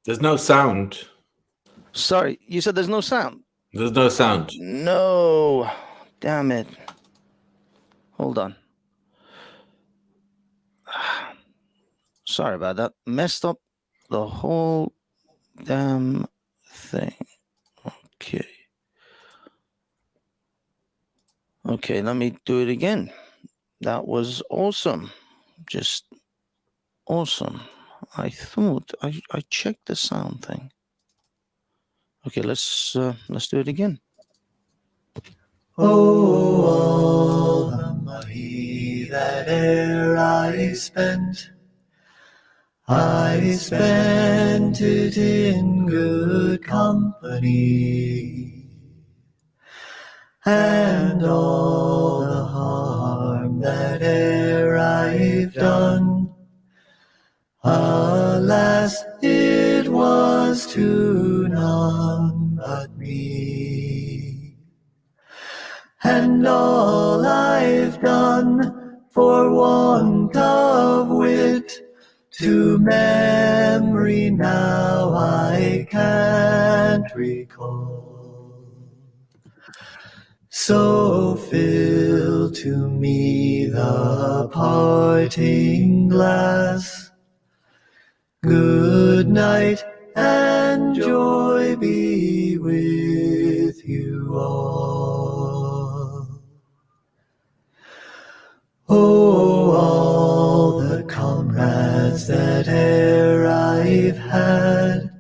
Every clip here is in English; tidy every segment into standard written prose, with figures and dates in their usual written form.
There's no sound. Sorry, you said there's no sound? There's no sound. No. Damn it. Hold on. Sorry about that. Messed up the whole damn thing. Okay. Okay, let me do it again. That was awesome. Just awesome. I thought I checked the sound thing. Okay, let's do it again. Oh, all the money that e'er I spent it in good company, and all the harm that e'er I've done, alas, it was to none but me. And all I've done for want of wit, to memory now I can't recall. So fill to me the parting glass. Good night and joy be with you all. Oh, all the comrades that e'er I've had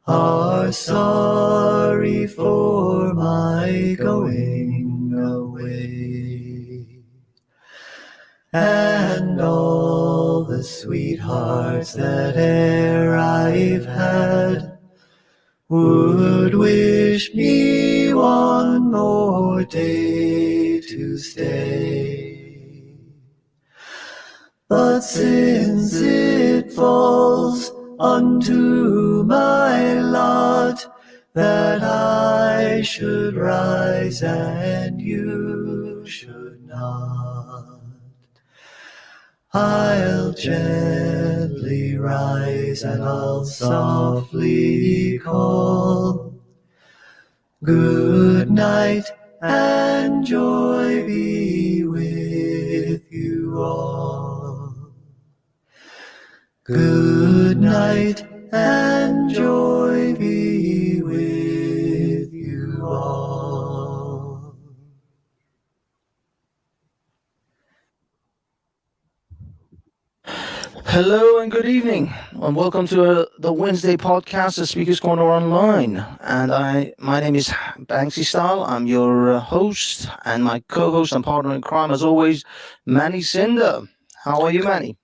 are sorry for my going away, and all the sweethearts that e'er I've had would wish me one more day to stay. But since it falls unto my lot that I should rise and you should not, I'll gently rise and I'll softly call. Good night and joy be with you all. Good night and joy be with you all. Hello and good evening, and welcome to the Wednesday podcast, the Speakers Corner Online. And my name is Banksy Style. I'm your host, and my co-host and partner in crime, as always, Manny Cinder. How are you, Manny?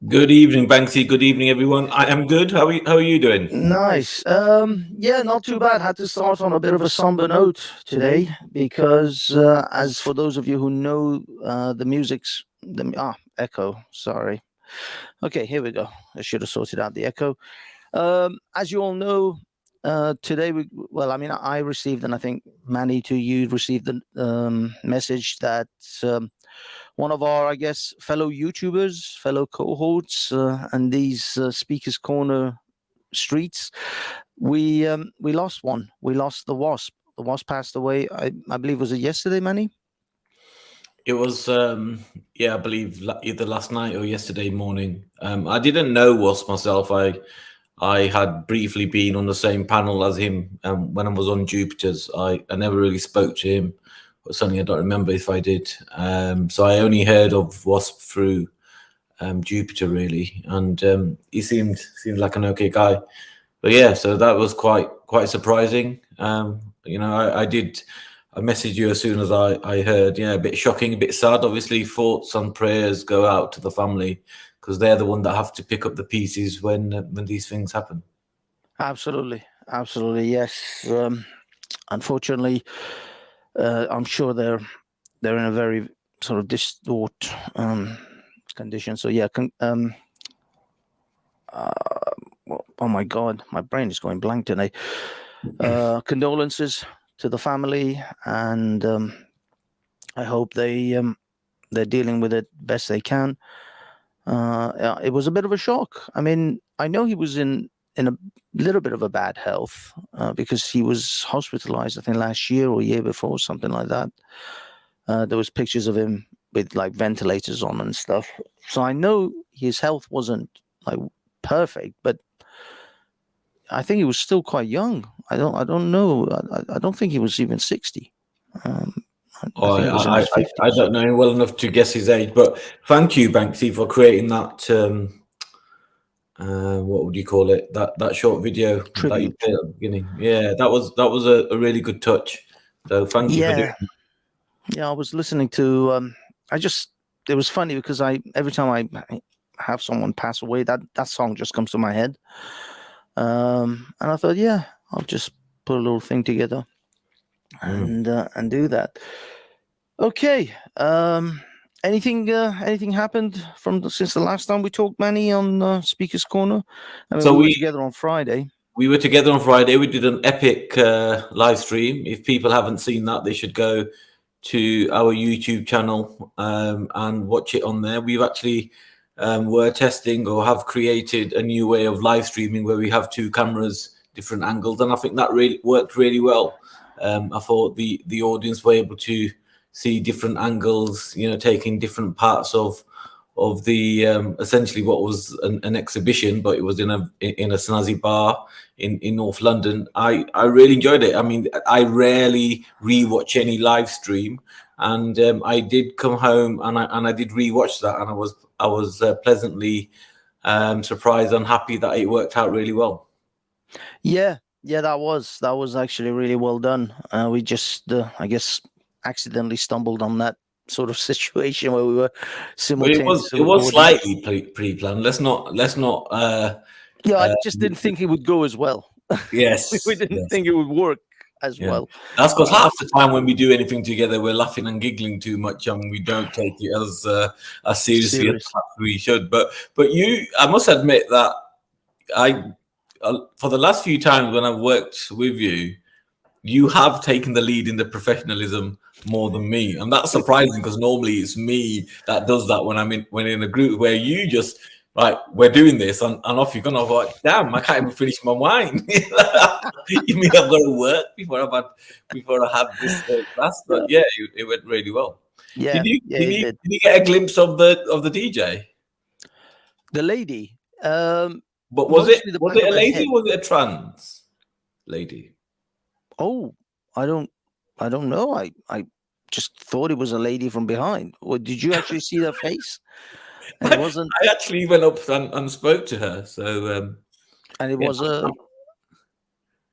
Good evening, Banksy. Good evening, everyone. I am good. How are you doing? Nice. Yeah, not too bad. Had to start on a bit of a somber note today because, as for those of you who know the music's echo. Sorry. Okay, here we go. I should have sorted out the echo. As you all know, today I received, and I think Manny, too, you received the message that one of our, I guess, fellow YouTubers, fellow cohorts, and these Speakers Corner streets, we lost one. We lost the Wasp. The Wasp passed away. I believe, was it yesterday, Manny? It was, I believe either last night or yesterday morning. I didn't know Wasp myself. I had briefly been on the same panel as him when I was on Jupiter's. I never really spoke to him, or something I don't remember if I did. So I only heard of Wasp through Jupiter, really, and he seemed like an okay guy. But yeah, so that was quite surprising. I messaged you as soon as I heard. Yeah, a bit shocking, a bit sad. Obviously, thoughts and prayers go out to the family because they're the one that have to pick up the pieces when these things happen. Absolutely, yes. Unfortunately, I'm sure they're in a very sort of distraught condition. So yeah, oh my God, my brain is going blank today. Condolences to the family, and I hope they're dealing with it best they can. It was a bit of a shock. I mean, I know he was in in a little bit of a bad health because he was hospitalized, I think, last year or year before, something like that. There was pictures of him with like ventilators on and stuff. So I know his health wasn't like perfect, but I think he was still quite young. I don't know. I don't think he was even 60. I think he was in his 50s. I don't know him well enough to guess his age, but thank you, Banksy, for creating that. What would you call it? That short video Tribute. that you did at the beginning. Yeah, that was a really good touch. So thank you for doing that. Yeah, I was listening to. It was funny because every time I have someone pass away, that song just comes to my head. And I thought, yeah, I'll just put a little thing together and do that. Okay. Anything happened since the last time we talked, Manny, on Speaker's Corner? I mean, So we were together on Friday. We were together on Friday. We did an epic live stream. If people haven't seen that, they should go to our YouTube channel and watch it on there. We've actually were testing or have created a new way of live streaming where we have two cameras, different angles, and I think that really worked really well. I thought the audience were able to see different angles, taking different parts of the essentially what was an exhibition, but it was in a snazzy bar in North London. I really enjoyed it. I mean, I rarely rewatch any live stream, and I did come home and I did rewatch that, and I was pleasantly surprised and happy that it worked out really well. Yeah, that was actually really well done. We just I guess accidentally stumbled on that sort of situation where we were simultaneously. It was slightly pre-planned. Let's not. Yeah, I just didn't think it would go as well. Yes, we didn't think it would work as well. That's because half the time when we do anything together, we're laughing and giggling too much, and we don't take it as seriously as we should. But I must admit that for the last few times when I've worked with you, you have taken the lead in the professionalism more than me, and that's surprising because normally it's me that does that when I'm in a group where you just we're doing this and off you're gonna go. Damn, I can't even finish my wine. You mean I've got to work before I had this class? But yeah, it went really well. Yeah, did you get a glimpse of the DJ? The lady. But was it a lady or was it a trans lady? Oh, I don't know. I just thought it was a lady from behind. Or did you actually see her face? And it wasn't. I actually went up and spoke to her. So and it was a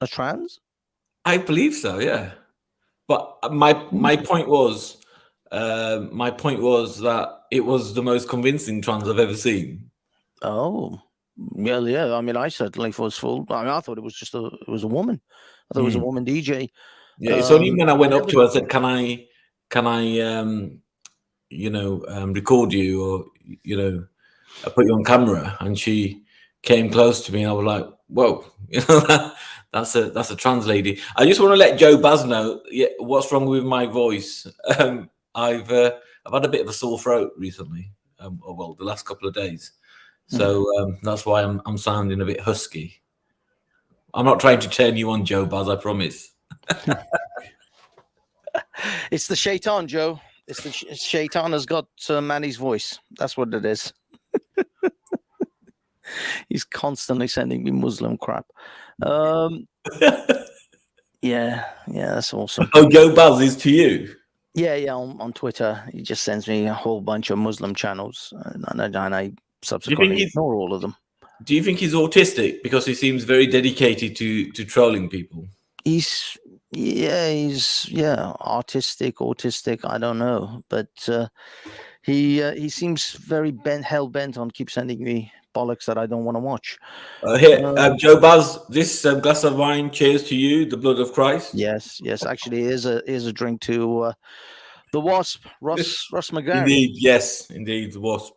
trans? I believe so, yeah. But my point was that it was the most convincing trans I've ever seen. Oh, well, yeah. I mean, I certainly was full. I mean, I thought it was just a woman. I thought it was a woman DJ. Yeah, it's only when I went up to her and said, "Can I record you or put you on camera?" And she came close to me, and I was like, "Whoa, that's a trans lady." I just want to let Joe Baz know what's wrong with my voice. I've had a bit of a sore throat recently, the last couple of days, so that's why I'm sounding a bit husky. I'm not trying to turn you on, Joe Baz, I promise. It's the shaitan, Joe. It's the shaitan has got Manny's voice. That's what it is. He's constantly sending me Muslim crap. Yeah, that's awesome. Oh, Joe Baz is to you? Yeah. On Twitter, he just sends me a whole bunch of Muslim channels, and I subsequently ignore all of them. Do you think he's autistic? Because he seems very dedicated to trolling people. He's autistic. I don't know, but he seems very hell bent on keep sending me bollocks that I don't want to watch. Joe Baz, this glass of wine, cheers to you, the blood of Christ. Yes. Actually, is a drink to the Wasp, Russ McGarry. Indeed, yes, indeed, the Wasp.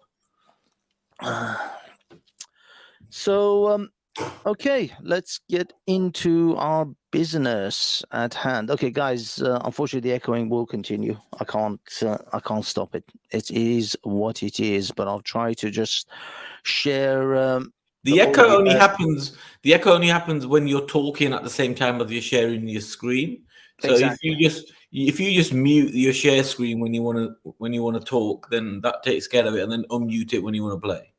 So, okay, let's get into our business at hand. Okay, guys, unfortunately, the echoing will continue. I can't stop it. It is what it is, but I'll try to just share The echo audio, only happens. The echo only happens when you're talking at the same time as you're sharing your screen. So exactly. if you just mute your share screen when you want to talk, then that takes care of it, and then unmute it when you want to play.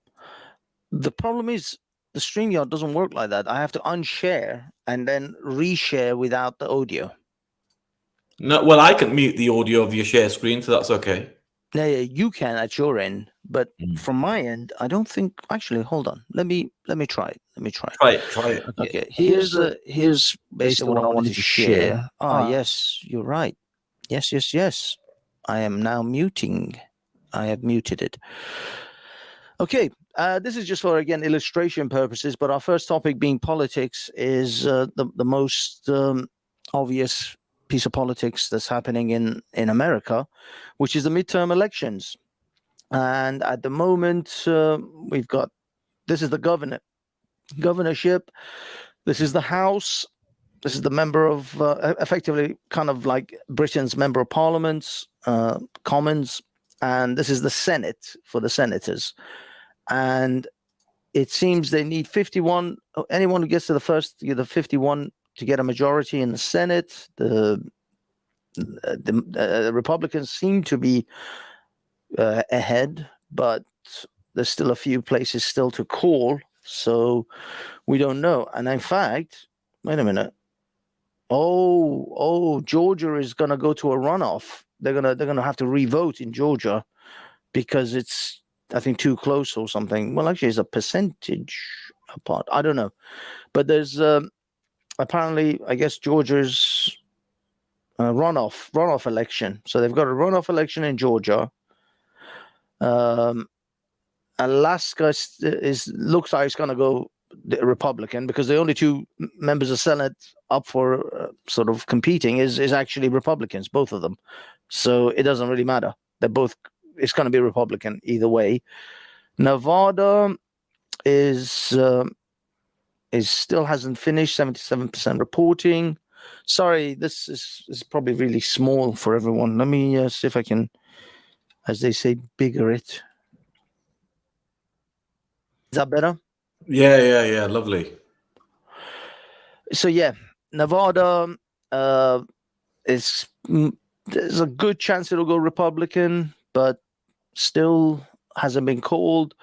The problem is the StreamYard doesn't work like that. I have to unshare and then reshare without the audio. No, well, I can mute the audio of your share screen, so that's okay. Yeah, you can at your end, but Mm. from my end, I don't think. Actually, hold on. Let me try it. Let me try it. Try it. Okay, here's basically what I wanted to share. Yes, you're right. Yes. I am now muting. I have muted it. Okay, this is just for, again, illustration purposes, but our first topic being politics is the most obvious piece of politics that's happening in America, which is the midterm elections. And at the moment, we've got, this is the governorship, this is the House, this is the member of, effectively kind of like Britain's member of Parliament, Commons, and this is the Senate for the senators. And it seems they need 51. Anyone who gets to the 51 to get a majority in the Senate. The Republicans seem to be ahead, but there's still a few places still to call, so we don't know. And in fact, wait a minute. Oh, Georgia is going to go to a runoff. They're gonna have to re-vote in Georgia because it's, I think, too close or something. Well, actually, it's a percentage apart. I don't know, but there's apparently, I guess, Georgia's runoff election. So they've got a runoff election in Georgia. Alaska looks like it's going to go Republican because the only two members of Senate up for sort of competing is actually Republicans, both of them. So it doesn't really matter. They're both. It's going to be Republican either way. Nevada is still hasn't finished, 77% reporting. Sorry, this is probably really small for everyone. Let me see if I can, as they say, bigger it. Is that better? Yeah. Lovely. So yeah, Nevada there's a good chance it'll go Republican, but still hasn't been called.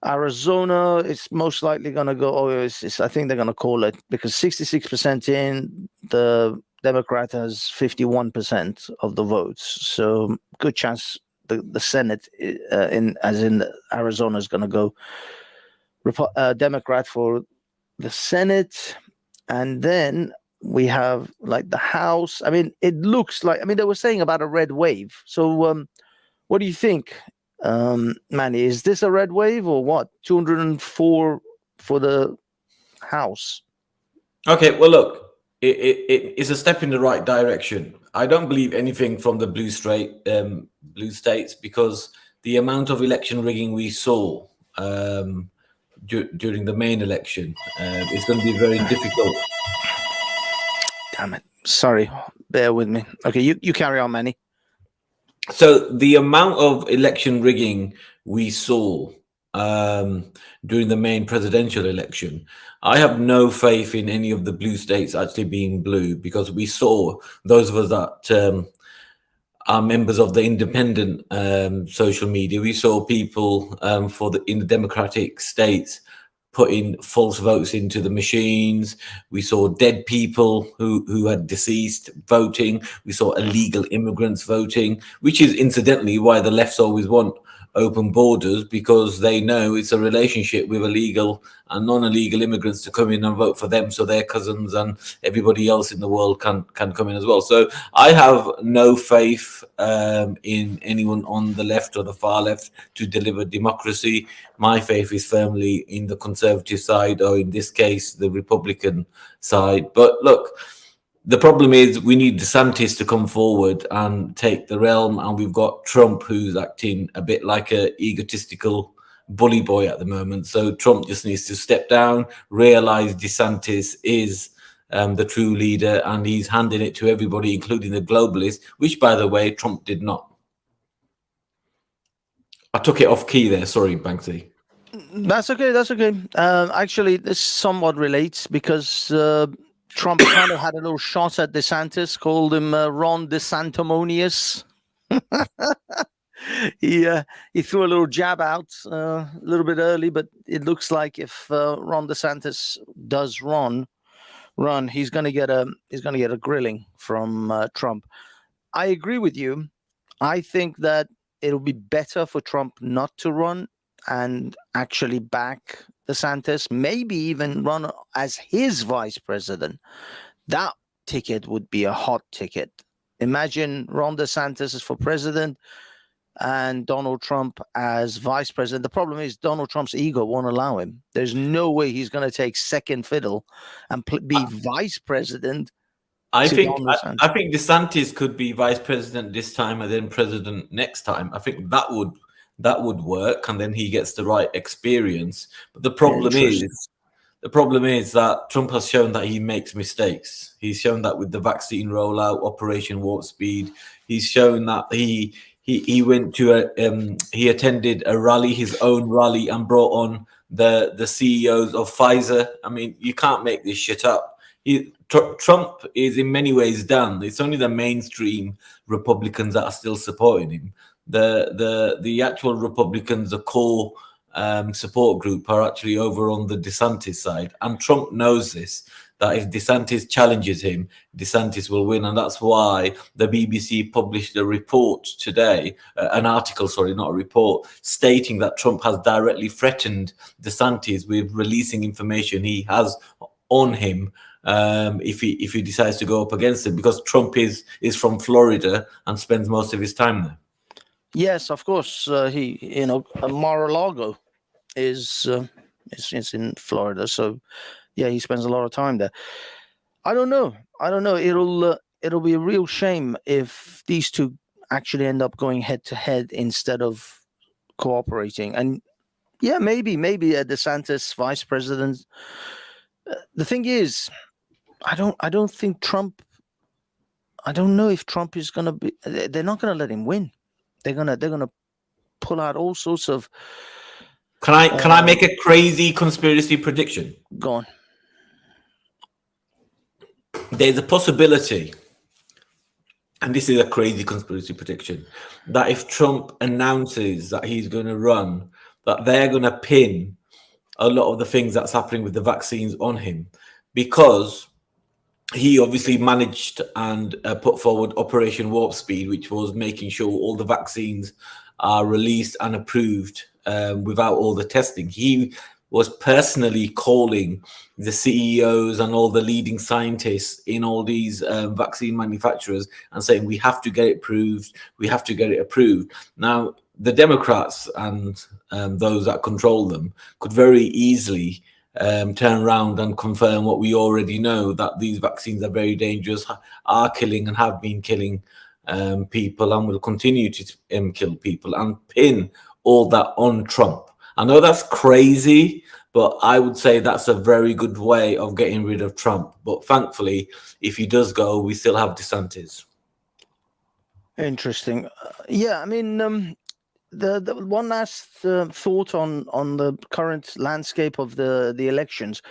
Arizona, it's most likely going to go. I think they're going to call it because 66% in, the Democrat has 51% of the votes. So good chance the Senate in Arizona is going to go Democrat for the Senate. And then we have like the House. I mean, it looks like, they were saying about a red wave. So what do you think, Manny? Is this a red wave or what? 204 for the House. Okay, well, look, it is a step in the right direction. I don't believe anything from the blue states because the amount of election rigging we saw during the main election is going to be very difficult. Damn it. Sorry. Bear with me. Okay, you carry on, Manny. So the amount of election rigging we saw during the main presidential election, I have no faith in any of the blue states actually being blue because we saw, those of us that are members of the independent social media, we saw people in the Democratic states putting false votes into the machines. We saw dead people who had deceased voting. We saw illegal immigrants voting, which is incidentally why the lefts always want open borders, because they know it's a relationship with illegal and non-illegal immigrants to come in and vote for them so their cousins and everybody else in the world can come in as well. So I have no faith in anyone on the left or the far left to deliver democracy. My faith is firmly in the conservative side, or in this case, the Republican side. But look, the problem is we need DeSantis to come forward and take the realm, and we've got Trump who's acting a bit like a egotistical bully boy at the moment. So Trump just needs to step down, realize DeSantis is the true leader, and he's handing it to everybody, including the globalists, which, by the way, Trump did not. I took it off key there. Sorry, Banksy. That's okay. That's okay. Actually, this somewhat relates because Trump kind of had a little shot at DeSantis, called him Ron DeSantimonious. He threw a little jab out a little bit early, but it looks like if Ron DeSantis does run, he's going to get a grilling from Trump. I agree with you. I think that it'll be better for Trump not to run and actually back DeSantis, maybe even run as his vice president. That ticket would be a hot ticket. Imagine Ron DeSantis is for president and Donald Trump as vice president. The problem is Donald Trump's ego won't allow him. There's no way he's going to take second fiddle and be vice president. I think DeSantis could be vice president this time and then president next time. I think that would work, and then he gets the right experience. But the problem is that Trump has shown that he makes mistakes. He's shown that with the vaccine rollout, Operation Warp Speed. He's shown that he went to he attended a rally, his own rally, and brought on the CEOs of Pfizer. I mean, you can't make this shit up. Trump is in many ways done. It's only the mainstream Republicans that are still supporting him. The actual Republicans, the core support group, are actually over on the DeSantis side, and Trump knows this. That if DeSantis challenges him, DeSantis will win, and that's why the BBC published a report today, an article, sorry, not a report, stating that Trump has directly threatened DeSantis with releasing information he has on him if he decides to go up against him, because Trump is from Florida and spends most of his time there. Yes, of course. Mar-a-Lago is in Florida, so yeah, he spends a lot of time there. I don't know. It'll be a real shame if these two actually end up going head to head instead of cooperating. And yeah, maybe a DeSantis vice president. The thing is, I don't think Trump. I don't know if Trump is going to be. They're not going to let him win. They're gonna pull out all sorts of. Can I make a crazy conspiracy prediction? Go on. There's a possibility, and this is a crazy conspiracy prediction, that if Trump announces that he's going to run, that they're going to pin a lot of the things that's happening with the vaccines on him, because he obviously managed and put forward Operation Warp Speed, which was making sure all the vaccines are released and approved without all the testing. He was personally calling the CEOs and all the leading scientists in all these vaccine manufacturers and saying, we have to get it approved. We have to get it approved. Now, the Democrats and those that control them could very easily turn around and confirm what we already know, that these vaccines are very dangerous, are killing and have been killing people and will continue to kill people, and pin all that on Trump. I know that's crazy, but I would say that's a very good way of getting rid of Trump. But thankfully, if he does go, we still have DeSantis. Interesting. Yeah, I mean, the one last thought on the current landscape of the elections.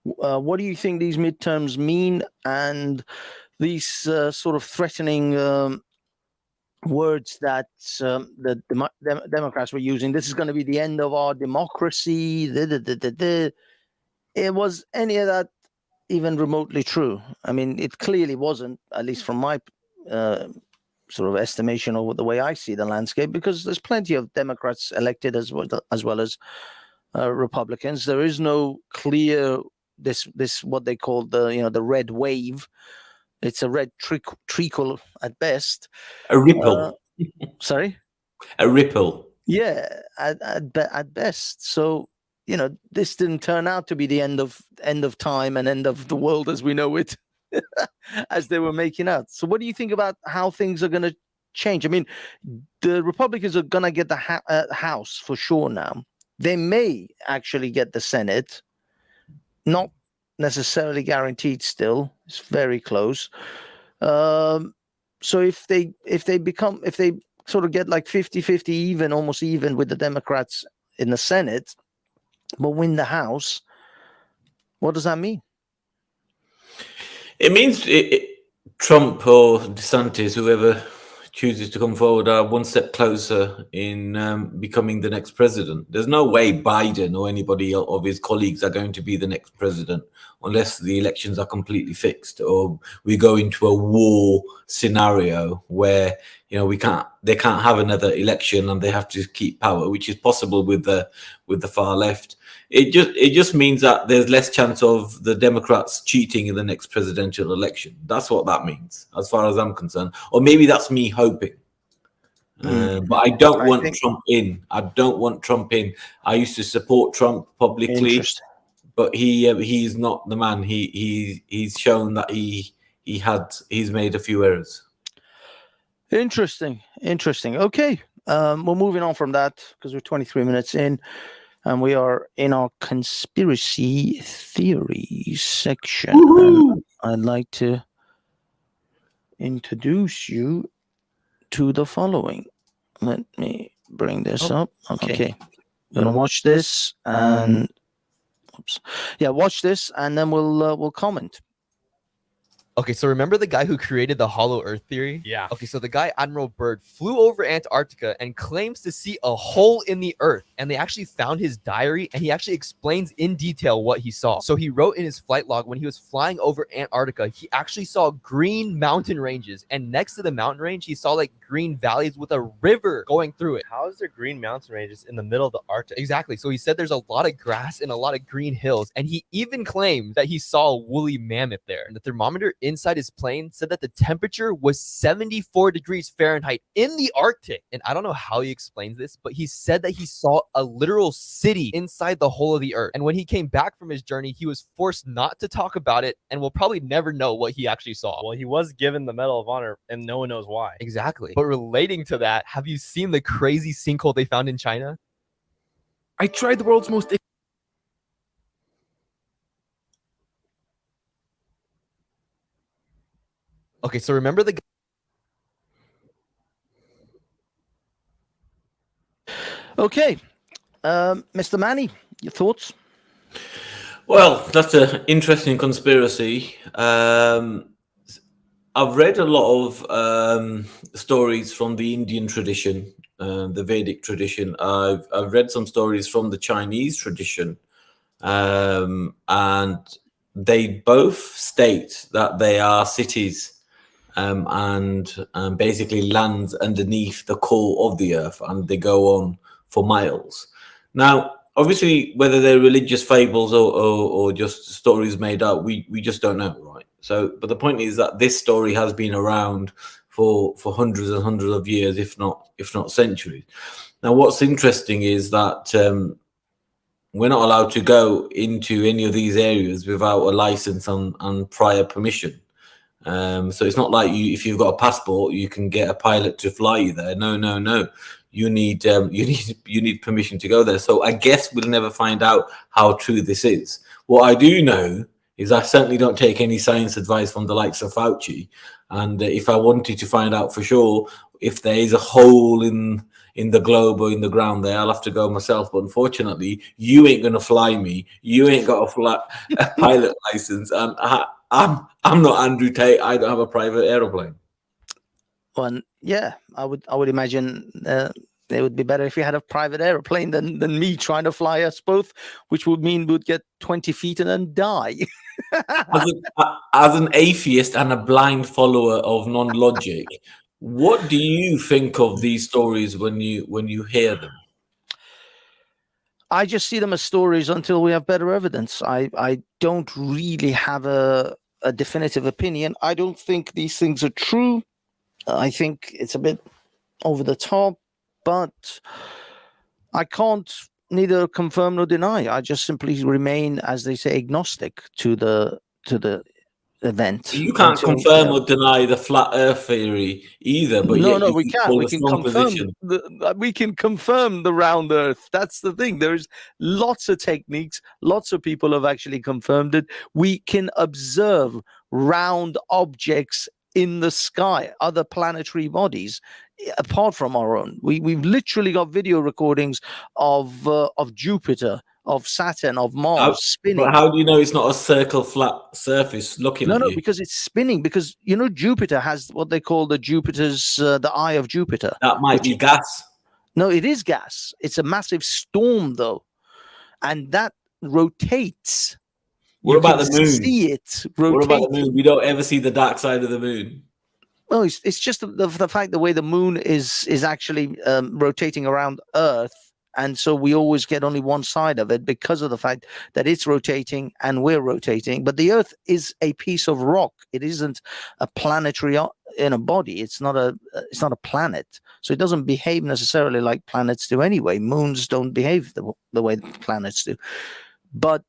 What do you think these midterms mean, and these sort of threatening words that the Democrats were using? This is going to be the end of our democracy. Was any of that even remotely true? I mean, it clearly wasn't, at least from my sort of estimation of the way I see the landscape, because there's plenty of Democrats elected as well as Republicans. There is no clear this what they call the red wave. It's a red treacle at best. A ripple. Sorry? A ripple. Yeah, at best. So, this didn't turn out to be the end of time and end of the world as we know it, as they were making out. So what do you think about how things are going to change? I mean, the Republicans are going to get the House for sure now. They may actually get the Senate. Not necessarily guaranteed still. It's very close. So if they sort of get like 50-50 even, almost even with the Democrats in the Senate, but win the House. What does that mean? It means Trump or DeSantis, whoever chooses to come forward, are one step closer in becoming the next president. There's no way Biden or anybody of his colleagues are going to be the next president unless the elections are completely fixed or we go into a war scenario where they can't have another election and they have to keep power, which is possible with the far left. It just means that there's less chance of the Democrats cheating in the next presidential election. That's what that means, as far as I'm concerned. Or maybe that's me hoping. But I don't want Trump in. I don't want Trump in. I used to support Trump publicly, but he's not the man. He's shown that he's made a few errors. Interesting. Okay, we're moving on from that because we're 23 minutes in. And we are in our conspiracy theory section. I'd like to introduce you to the following. Let me bring this up. Okay. We're gonna watch this and watch this and then we'll comment. Okay, so remember the guy who created the hollow earth theory? Yeah. Okay, so the guy, Admiral Byrd, flew over Antarctica and claims to see a hole in the earth. And they actually found his diary and he actually explains in detail what he saw. So he wrote in his flight log when he was flying over Antarctica, he actually saw green mountain ranges. And next to the mountain range, he saw like green valleys with a river going through it. How is there green mountain ranges in the middle of the Arctic? Exactly. So he said there's a lot of grass and a lot of green hills. And he even claimed that he saw a woolly mammoth there. And the thermometer inside his plane said that the temperature was 74 degrees Fahrenheit in the Arctic. And I don't know how he explains this, but he said that he saw a literal city inside the hole of the earth. And when he came back from his journey, he was forced not to talk about it and will probably never know what he actually saw. Well, he was given the Medal of Honor and no one knows why. Exactly. But relating to that, have you seen the crazy sinkhole they found in China? I tried the world's most... Okay, so remember the... Okay, Mr. Manny, your thoughts? Well, that's an interesting conspiracy. I've read a lot of stories from the Indian tradition, the Vedic tradition. I've read some stories from the Chinese tradition, and they both state that they are cities and basically lands underneath the core of the earth, and they go on for miles. Now, obviously, whether they're religious fables or just stories made up, we just don't know, right? So, but the point is that this story has been around for hundreds and hundreds of years, if not centuries. Now, what's interesting is that we're not allowed to go into any of these areas without a license and prior permission. So it's not like if you've got a passport, you can get a pilot to fly you there. No. You need permission to go there. So I guess we'll never find out how true this is. What I do know is I certainly don't take any science advice from the likes of Fauci. And if I wanted to find out for sure if there is a hole in the globe or in the ground there, I'll have to go myself. But unfortunately, you ain't gonna fly me. You ain't got a pilot license, and I'm not Andrew Tate. I don't have a private aeroplane. Well, yeah, I would imagine it would be better if you had a private aeroplane than me trying to fly us both, which would mean we'd get 20 feet and then die. As an atheist and a blind follower of non-logic, what do you think of these stories when you hear them? I just see them as stories until we have better evidence. I don't really have a definitive opinion. I don't think these things are true. I think it's a bit over the top, but I can't neither confirm nor deny. I just simply remain, as they say, agnostic to the event. You can't confirm or deny the flat Earth theory either. But no, we can't. We can confirm the round Earth. That's the thing. There's lots of techniques. Lots of people have actually confirmed it. We can observe round objects in the sky, other planetary bodies apart from our own. We've literally got video recordings of Jupiter of Saturn, of Mars spinning. But how do you know it's not a circle flat surface looking at No, you? because it's spinning. Because Jupiter has what they call the eye of Jupiter. That might be gas. No, it is gas. It's a massive storm, though, and that rotates. What You about can the moon? see it rotate. What about the moon? We don't ever see the dark side of the moon. No, it's just the fact the way the moon is actually rotating around Earth, and so we always get only one side of it because of the fact that it's rotating and we're rotating. But the Earth is a piece of rock. It isn't a planetary in a body. It's not a planet, so it doesn't behave necessarily like planets do anyway. Moons don't behave the way planets do. But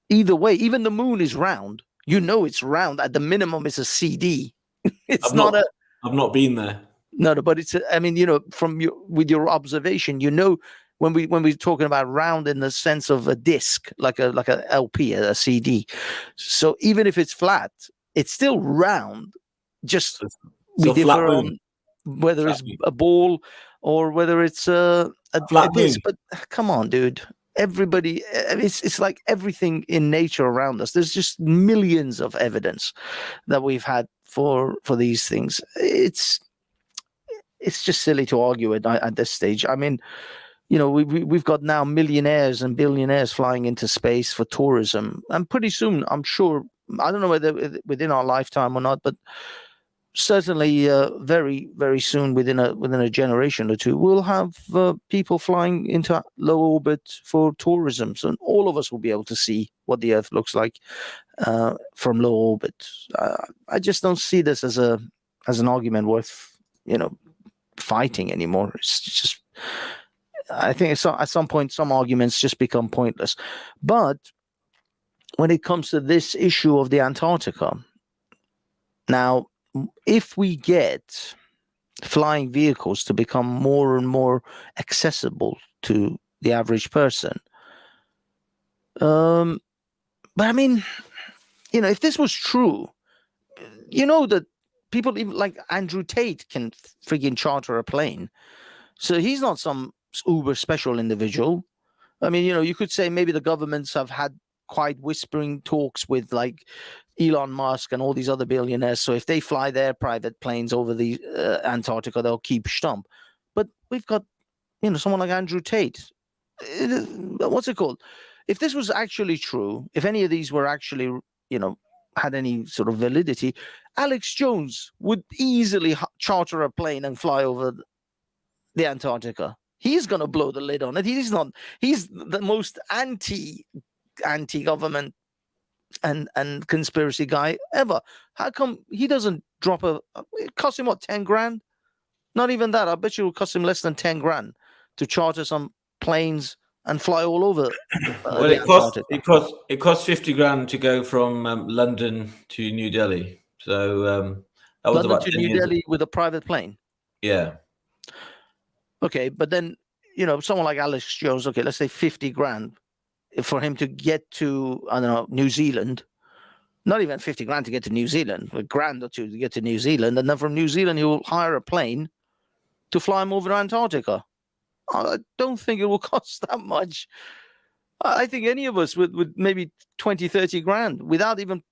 either way, even the moon is round. It's round. At the minimum, it's a CD. I've not been there. No, but it's. From with your observation, when we're talking about round in the sense of a disc, like a LP, a CD. So even if it's flat, it's still round. Just we differ on whether it's a ball or whether it's a disc. But come on, dude. Everybody, it's like everything in nature around us. There's just millions of evidence that we've had for these things. It's just silly to argue it at this stage. I mean, we've got now millionaires and billionaires flying into space for tourism, and pretty soon, I'm sure, I don't know whether within our lifetime or not, but certainly very, very soon, within a generation or two, we'll have people flying into low orbit for tourism. So all of us will be able to see what the Earth looks like from low orbit. I just don't see this as an argument worth fighting anymore. It's just, I think at some point some arguments just become pointless. But when it comes to this issue of the Antarctica, now, if we get flying vehicles to become more and more accessible to the average person, but I mean, if this was true, that people even like Andrew Tate can friggin' charter a plane, so he's not some uber special individual. I mean, you could say maybe the governments have had quite whispering talks with like Elon Musk and all these other billionaires. So if they fly their private planes over the Antarctica, they'll keep stump. But we've got, someone like Andrew Tate. What's it called? If this was actually true, if any of these were actually, had any sort of validity, Alex Jones would easily charter a plane and fly over the Antarctica. He's going to blow the lid on it. He's the most anti-government and conspiracy guy ever. How come he doesn't drop it cost him what, 10 grand? Not even that. I bet you it will cost him less than 10 grand to charter some planes and fly all over. Well, it cost 50 grand to go from London to New Delhi. So that was London about to 10 New years Delhi with a private plane. Yeah. Okay, but then someone like Alex Jones. Okay, let's say 50 grand for him to get to, I don't know, New Zealand. Not even 50 grand to get to New Zealand, a grand or two to get to New Zealand. And then from New Zealand, he will hire a plane to fly him over to Antarctica. I don't think it will cost that much. I think any of us with maybe 20, 30 grand without even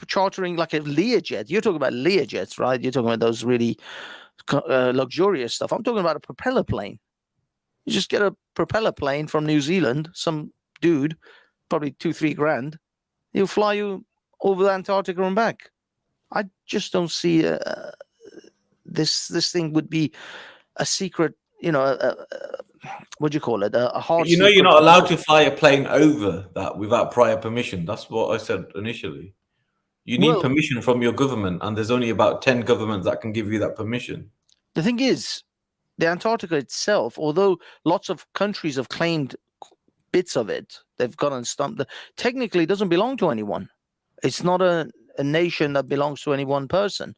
chartering like a Learjet. You're talking about Learjets, right? You're talking about those really luxurious stuff. I'm talking about a propeller plane. You just get a propeller plane from New Zealand, some dude, probably 2-3 grand. He'll fly you over Antarctica and back. I just don't see this thing would be a secret, what do you call it? A hard. You're not allowed to fly a plane over that without prior permission. That's what I said initially. You need permission from your government, and there's only about 10 governments that can give you that permission. The thing is, the Antarctica itself, although lots of countries have claimed bits of it, they've gone and stumped. Technically, it doesn't belong to anyone. It's not a nation that belongs to any one person.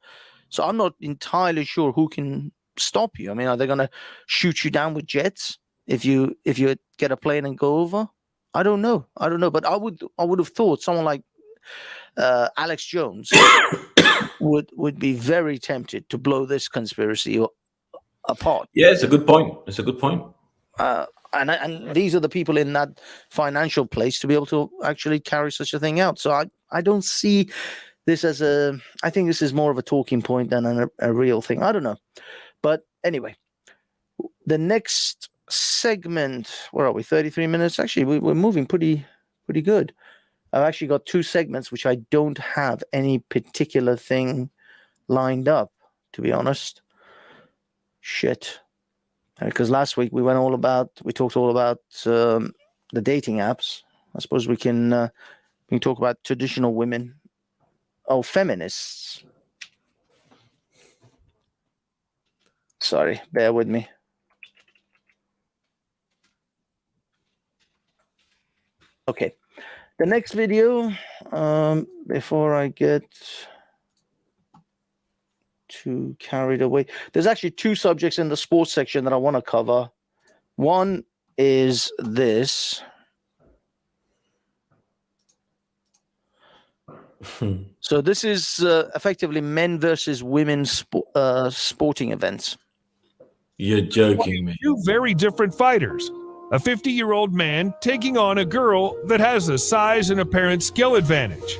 So I'm not entirely sure who can stop you. I mean, are they going to shoot you down with jets if you get a plane and go over? I don't know. But I would have thought someone like Alex Jones would be very tempted to blow this conspiracy apart. Yeah, it's a good point. and these are the people in that financial place to be able to actually carry such a thing out. So I don't see this as I think this is more of a talking point than a real thing. I don't know. But anyway, the next segment, where are we? 33 minutes. Actually, we're moving pretty good. I've actually got 2 segments which I don't have any particular thing lined up, to be honest. Shit. Because last week we talked all about the dating apps. I suppose we can talk about traditional women. Oh, feminists. Sorry, bear with me. Okay. The next video, before I get too carried away, there's actually 2 subjects in the sports section that I want to cover. One is this. So this is effectively men versus women sporting events. You're joking me. 2 very different fighters. A 50-year-old man taking on a girl that has a size and apparent skill advantage.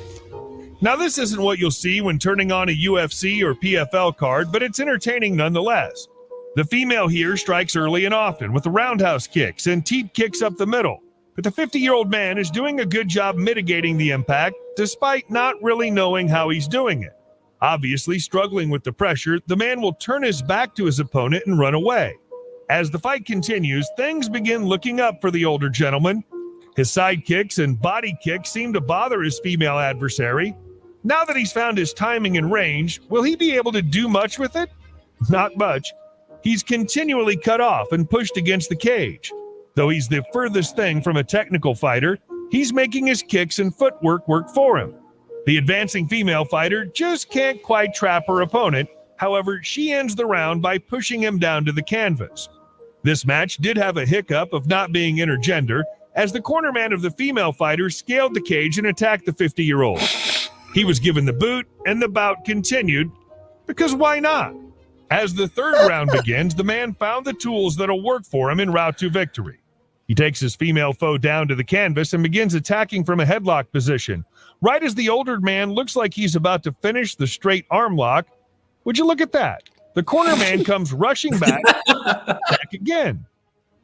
Now, this isn't what you'll see when turning on a UFC or PFL card, but it's entertaining nonetheless. The female here strikes early and often with roundhouse kicks and teep kicks up the middle, but the 50-year-old man is doing a good job mitigating the impact despite not really knowing how he's doing it. Obviously struggling with the pressure, the man will turn his back to his opponent and run away. As the fight continues, things begin looking up for the older gentleman. His side kicks and body kicks seem to bother his female adversary. Now that he's found his timing and range, will he be able to do much with it? Not much. He's continually cut off and pushed against the cage. Though he's the furthest thing from a technical fighter, he's making his kicks and footwork work for him. The advancing female fighter just can't quite trap her opponent. However, she ends the round by pushing him down to the canvas. This match did have a hiccup of not being intergender, as the cornerman of the female fighter scaled the cage and attacked the 50-year-old. He was given the boot, and the bout continued, because why not? As the 3rd round begins, the man found the tools that'll work for him en route to victory. He takes his female foe down to the canvas and begins attacking from a headlock position. Right as the older man looks like he's about to finish the straight arm lock, would you look at that? The corner man comes rushing back again.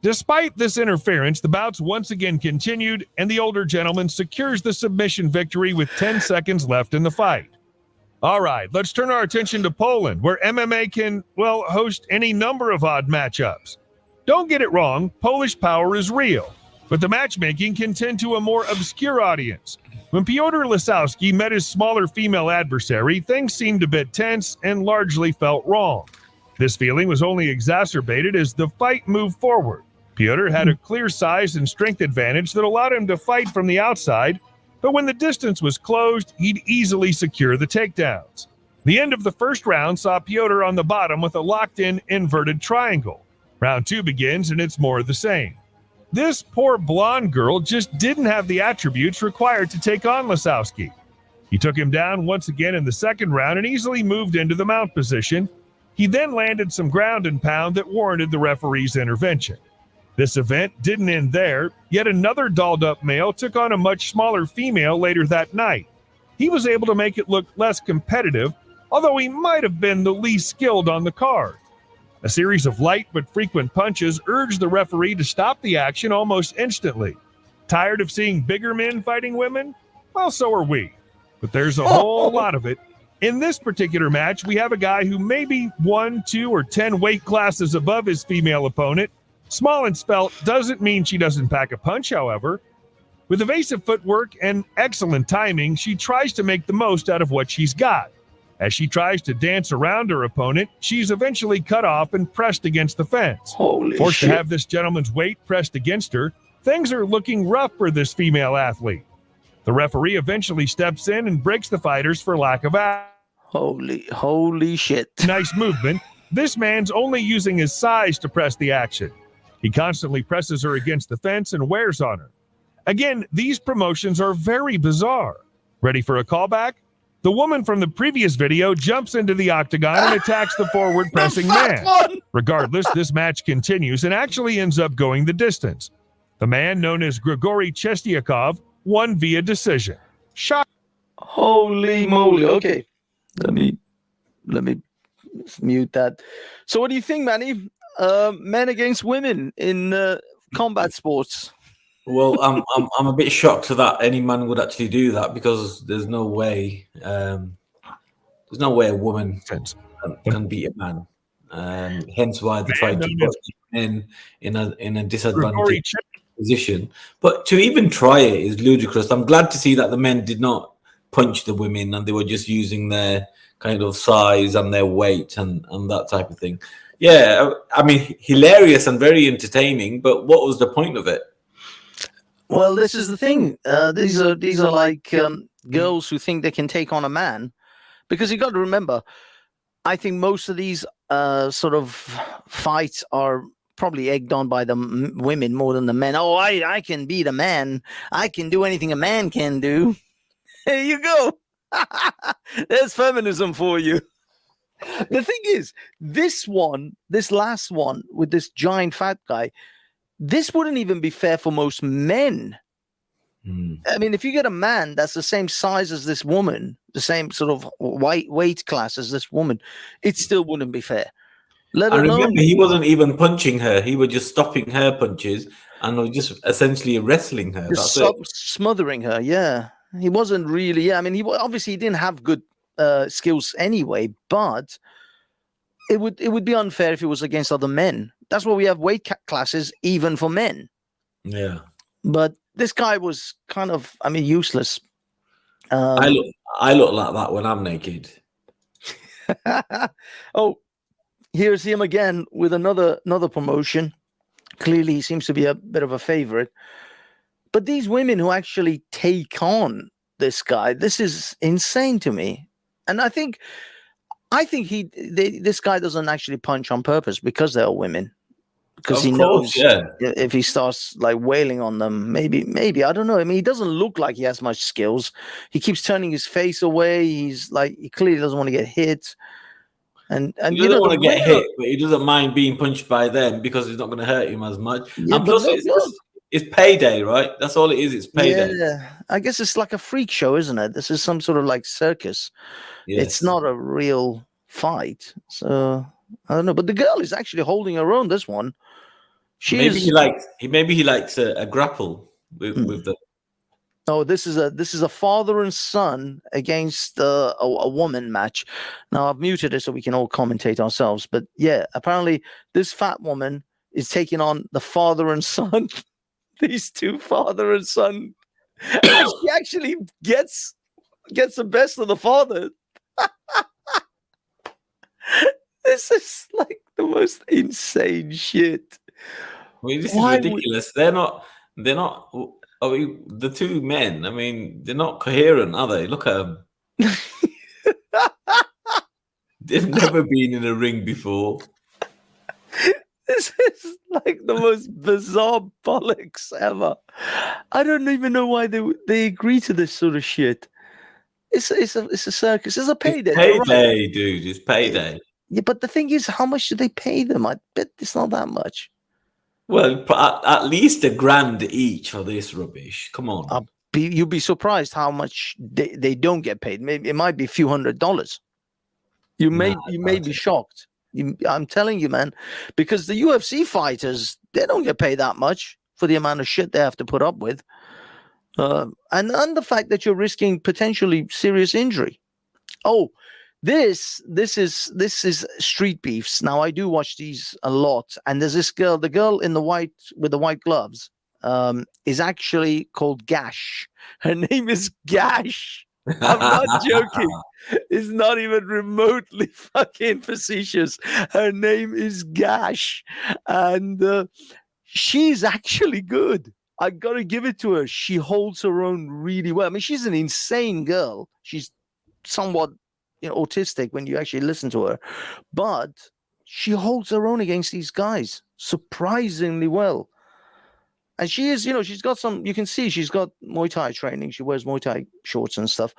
Despite this interference, the bouts once again continued, and the older gentleman secures the submission victory with 10 seconds left in the fight. All right, let's turn our attention to Poland, where MMA can, well, host any number of odd matchups. Don't get it wrong, Polish power is real, but the matchmaking can tend to a more obscure audience. When Piotr Lisowski met his smaller female adversary, things seemed a bit tense and largely felt wrong. This feeling was only exacerbated as the fight moved forward. Piotr had a clear size and strength advantage that allowed him to fight from the outside, but when the distance was closed, he'd easily secure the takedowns. The end of the 1st round saw Piotr on the bottom with a locked-in inverted triangle. Round 2 begins, and it's more of the same. This poor blonde girl just didn't have the attributes required to take on Lisowski. He took him down once again in the 2nd round and easily moved into the mount position. He then landed some ground and pound that warranted the referee's intervention. This event didn't end there. Yet another dolled-up male took on a much smaller female later that night. He was able to make it look less competitive, although he might have been the least skilled on the card. A series of light but frequent punches urged the referee to stop the action almost instantly. Tired of seeing bigger men fighting women? Well, so are we. But there's a whole lot of it. In this particular match, we have a guy who may be 1, 2, or 10 weight classes above his female opponent. Small and spelt doesn't mean she doesn't pack a punch, however. With evasive footwork and excellent timing, she tries to make the most out of what she's got. As she tries to dance around her opponent, she's eventually cut off and pressed against the fence. Forced to have this gentleman's weight pressed against her, things are looking rough for this female athlete. The referee eventually steps in and breaks the fighters for lack of Holy shit. Nice movement. This man's only using his size to press the action. He constantly presses her against the fence and wears on her. Again, these promotions are very bizarre. Ready for a callback? The woman from the previous video jumps into the octagon and attacks the forward pressing man. Regardless, this match continues and actually ends up going the distance. The man, known as Grigory Chestiakov, won via decision. Shock. Holy moly. Okay. Let me mute that. So what do you think, Manny? Men against women in combat sports. Well, I'm a bit shocked that any man would actually do that, because there's no way a woman can beat a man. Hence why they try to put men in a disadvantaged position. But to even try it is ludicrous. I'm glad to see that the men did not punch the women, and they were just using their kind of size and their weight and that type of thing. Yeah, I mean, hilarious and very entertaining, but what was the point of it? Well, this is the thing. These are like girls who think they can take on a man, because you got to remember, I think most of these sort of fights are probably egged on by the women more than the men. Oh, I can beat a man. I can do anything a man can do. There you go. There's feminism for you. The thing is, this last one with this giant fat guy, this wouldn't even be fair for most men. I mean, if you get a man that's the same size as this woman, the same sort of weight class as this woman, it still wouldn't be fair. I remember he wasn't even punching her. He was just stopping her punches and was just essentially wrestling her. Smothering her, yeah. He wasn't really, yeah. I mean, he didn't have good skills anyway, but it would be unfair if it was against other men. That's why we have weight classes even for men. Yeah. But this guy was kind of, useless. I look like that when I'm naked. Oh, here's him again with another promotion. Clearly, he seems to be a bit of a favorite. But these women who actually take on this guy, this is insane to me. And I think this guy doesn't actually punch on purpose because they are women. Because he knows if he starts like wailing on them, maybe, I don't know. I mean, he doesn't look like he has much skills. He keeps turning his face away. He's like, he clearly doesn't want to get hit. And he doesn't want to get hit, but he doesn't mind being punched by them because it's not going to hurt him as much. Yeah, and plus, it's payday, right? That's all it is. It's payday. Yeah, I guess it's like a freak show, isn't it? This is some sort of like circus. Yes. It's not a real fight. So I don't know. But the girl is actually holding her own. This one. Maybe he likes a grapple with them. Oh, this is a father and son against a woman match. Now I've muted it so we can all commentate ourselves. But yeah, apparently this fat woman is taking on the father and son. These two father and son. And she actually gets the best of the father. This is like the most insane shit. I mean, this is ridiculous. They're not. I mean, the two men. I mean, they're not coherent, are they? Look at them. They've never been in a ring before. This is like the most bizarre bollocks ever. I don't even know why they agree to this sort of shit. It's a circus. It's a payday. It's payday, right? Dude. It's payday. Yeah, but the thing is, how much do they pay them? I bet it's not that much. Well, at least $1,000 each for this rubbish. Come on. You'd be surprised how much they don't get paid. Maybe it might be a few $100s. You may be shocked. I'm telling you, man, because the UFC fighters, they don't get paid that much for the amount of shit they have to put up with, and the fact that you're risking potentially serious injury. Oh, this is street beefs. Now I do watch these a lot, and there's this girl, the girl in the white with the white gloves, is actually called Gash. Her name is Gash. I'm not joking. It's not even remotely fucking facetious. Her name is Gash, and she's actually good. I gotta give it to her. She holds her own really well. I mean, she's an insane girl. She's somewhat, autistic when you actually listen to her, but she holds her own against these guys surprisingly well. And she is, she's got some. You can see she's got Muay Thai training. She wears Muay Thai shorts and stuff.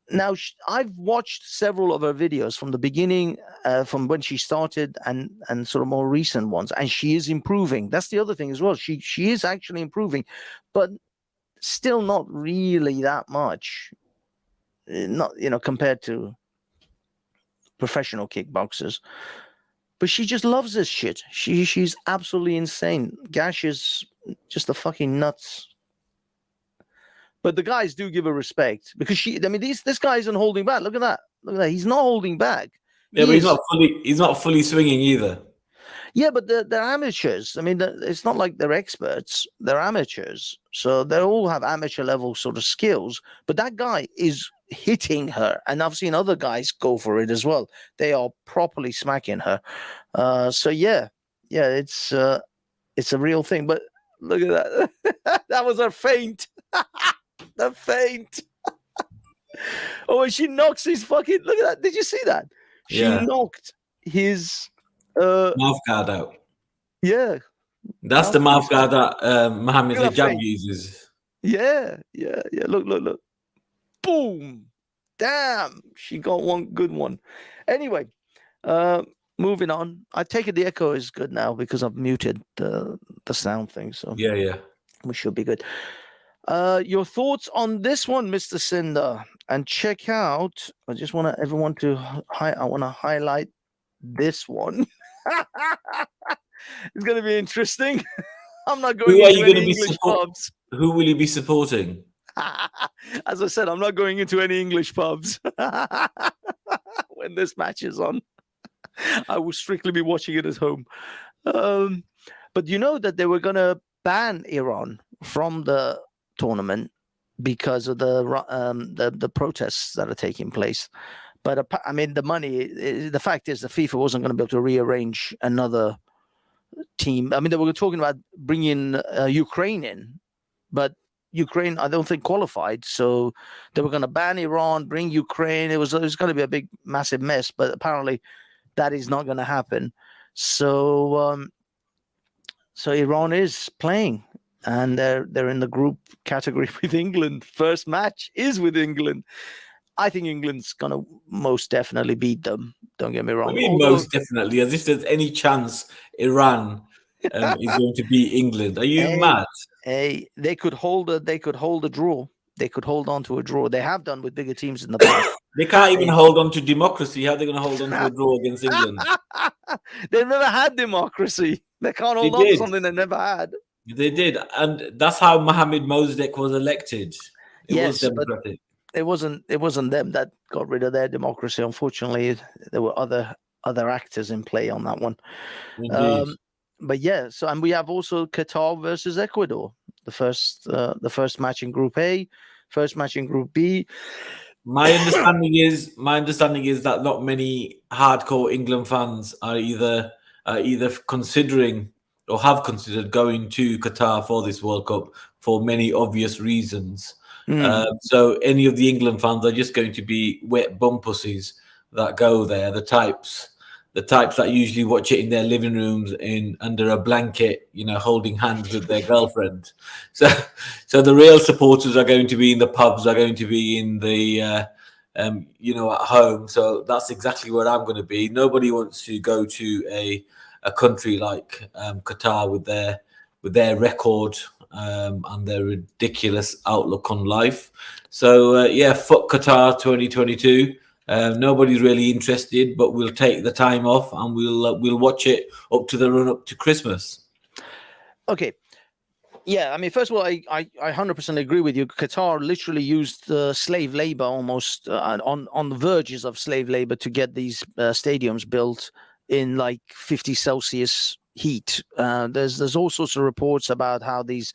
Now, I've watched several of her videos from the beginning, from when she started, and sort of more recent ones, and she is improving. That's the other thing as well. She is actually improving, but still not really that much. Not compared to professional kickboxers. But she just loves this shit. She's absolutely insane. Gash is just a fucking nuts. But the guys do give her respect because this guy isn't holding back. Look at that. He's not holding back. Yeah, but he's not fully swinging either. Yeah, but they're amateurs. I mean, it's not like they're experts. They're amateurs. So they all have amateur level sort of skills. But that guy is hitting her. And I've seen other guys go for it as well. They are properly smacking her. So yeah, it's a real thing. But look at that. That was her feint. The feint. Oh, and she knocks his fucking. Look at that. Did you see that? She knocked his mouth guard out. Yeah. That's the mouth guard that Mohammed Hijab uses. Yeah. Look. Boom. Damn. She got one good one. Anyway, moving on. I take it the echo is good now because I've muted the sound thing. So yeah. We should be good. Your thoughts on this one, Mr. Cinder? And check out. I just want everyone to I want to highlight this one. It's going to be interesting. I'm not going into any English pubs. Who will you be supporting? As I said, I'm not going into any English pubs when this match is on. I will strictly be watching it at home. But you know that they were going to ban Iran from the tournament because of the protests that are taking place. But I mean, the fact is, the FIFA wasn't going to be able to rearrange another team. I mean, they were talking about bringing Ukraine in, but Ukraine, I don't think, qualified. So they were going to ban Iran, bring Ukraine. It was going to be a big, massive mess. But apparently, that is not going to happen. So, so Iran is playing, and they're in the group category with England. First match is with England. I think England's going to most definitely beat them. Don't get me wrong. I mean, most definitely, as if there's any chance Iran is going to beat England. Are you mad? Hey, they could hold a draw. They could hold on to a draw. They have done with bigger teams in the past. They can't even hold on to democracy. How are they going to hold on to a draw against England? They've never had democracy. They can't hold on to something they never had. They did, and that's how Mohammed Mossadegh was elected. It was democratic. It wasn't them that got rid of their democracy. Unfortunately, there were other actors in play on that one. But yeah, so and we have also Qatar versus Ecuador, the first match in Group A, first match in Group B. My understanding is that not many hardcore England fans are either considering or have considered going to Qatar for this World Cup for many obvious reasons. So any of the England fans are just going to be wet bum pussies that go there. The types that usually watch it in their living rooms under a blanket, holding hands with their girlfriend. So the real supporters are going to be in the pubs, are going to be in the, at home. So that's exactly where I'm going to be. Nobody wants to go to a country like Qatar with their record and their ridiculous outlook on life. So fuck Qatar 2022. Nobody's really interested, but we'll take the time off and we'll watch it up to the run up to Christmas. Okay. Yeah, I mean, first of all, I 100% agree with you. Qatar literally used slave labor almost on the verges of slave labor to get these stadiums built in like 50 Celsius heat. There's all sorts of reports about how these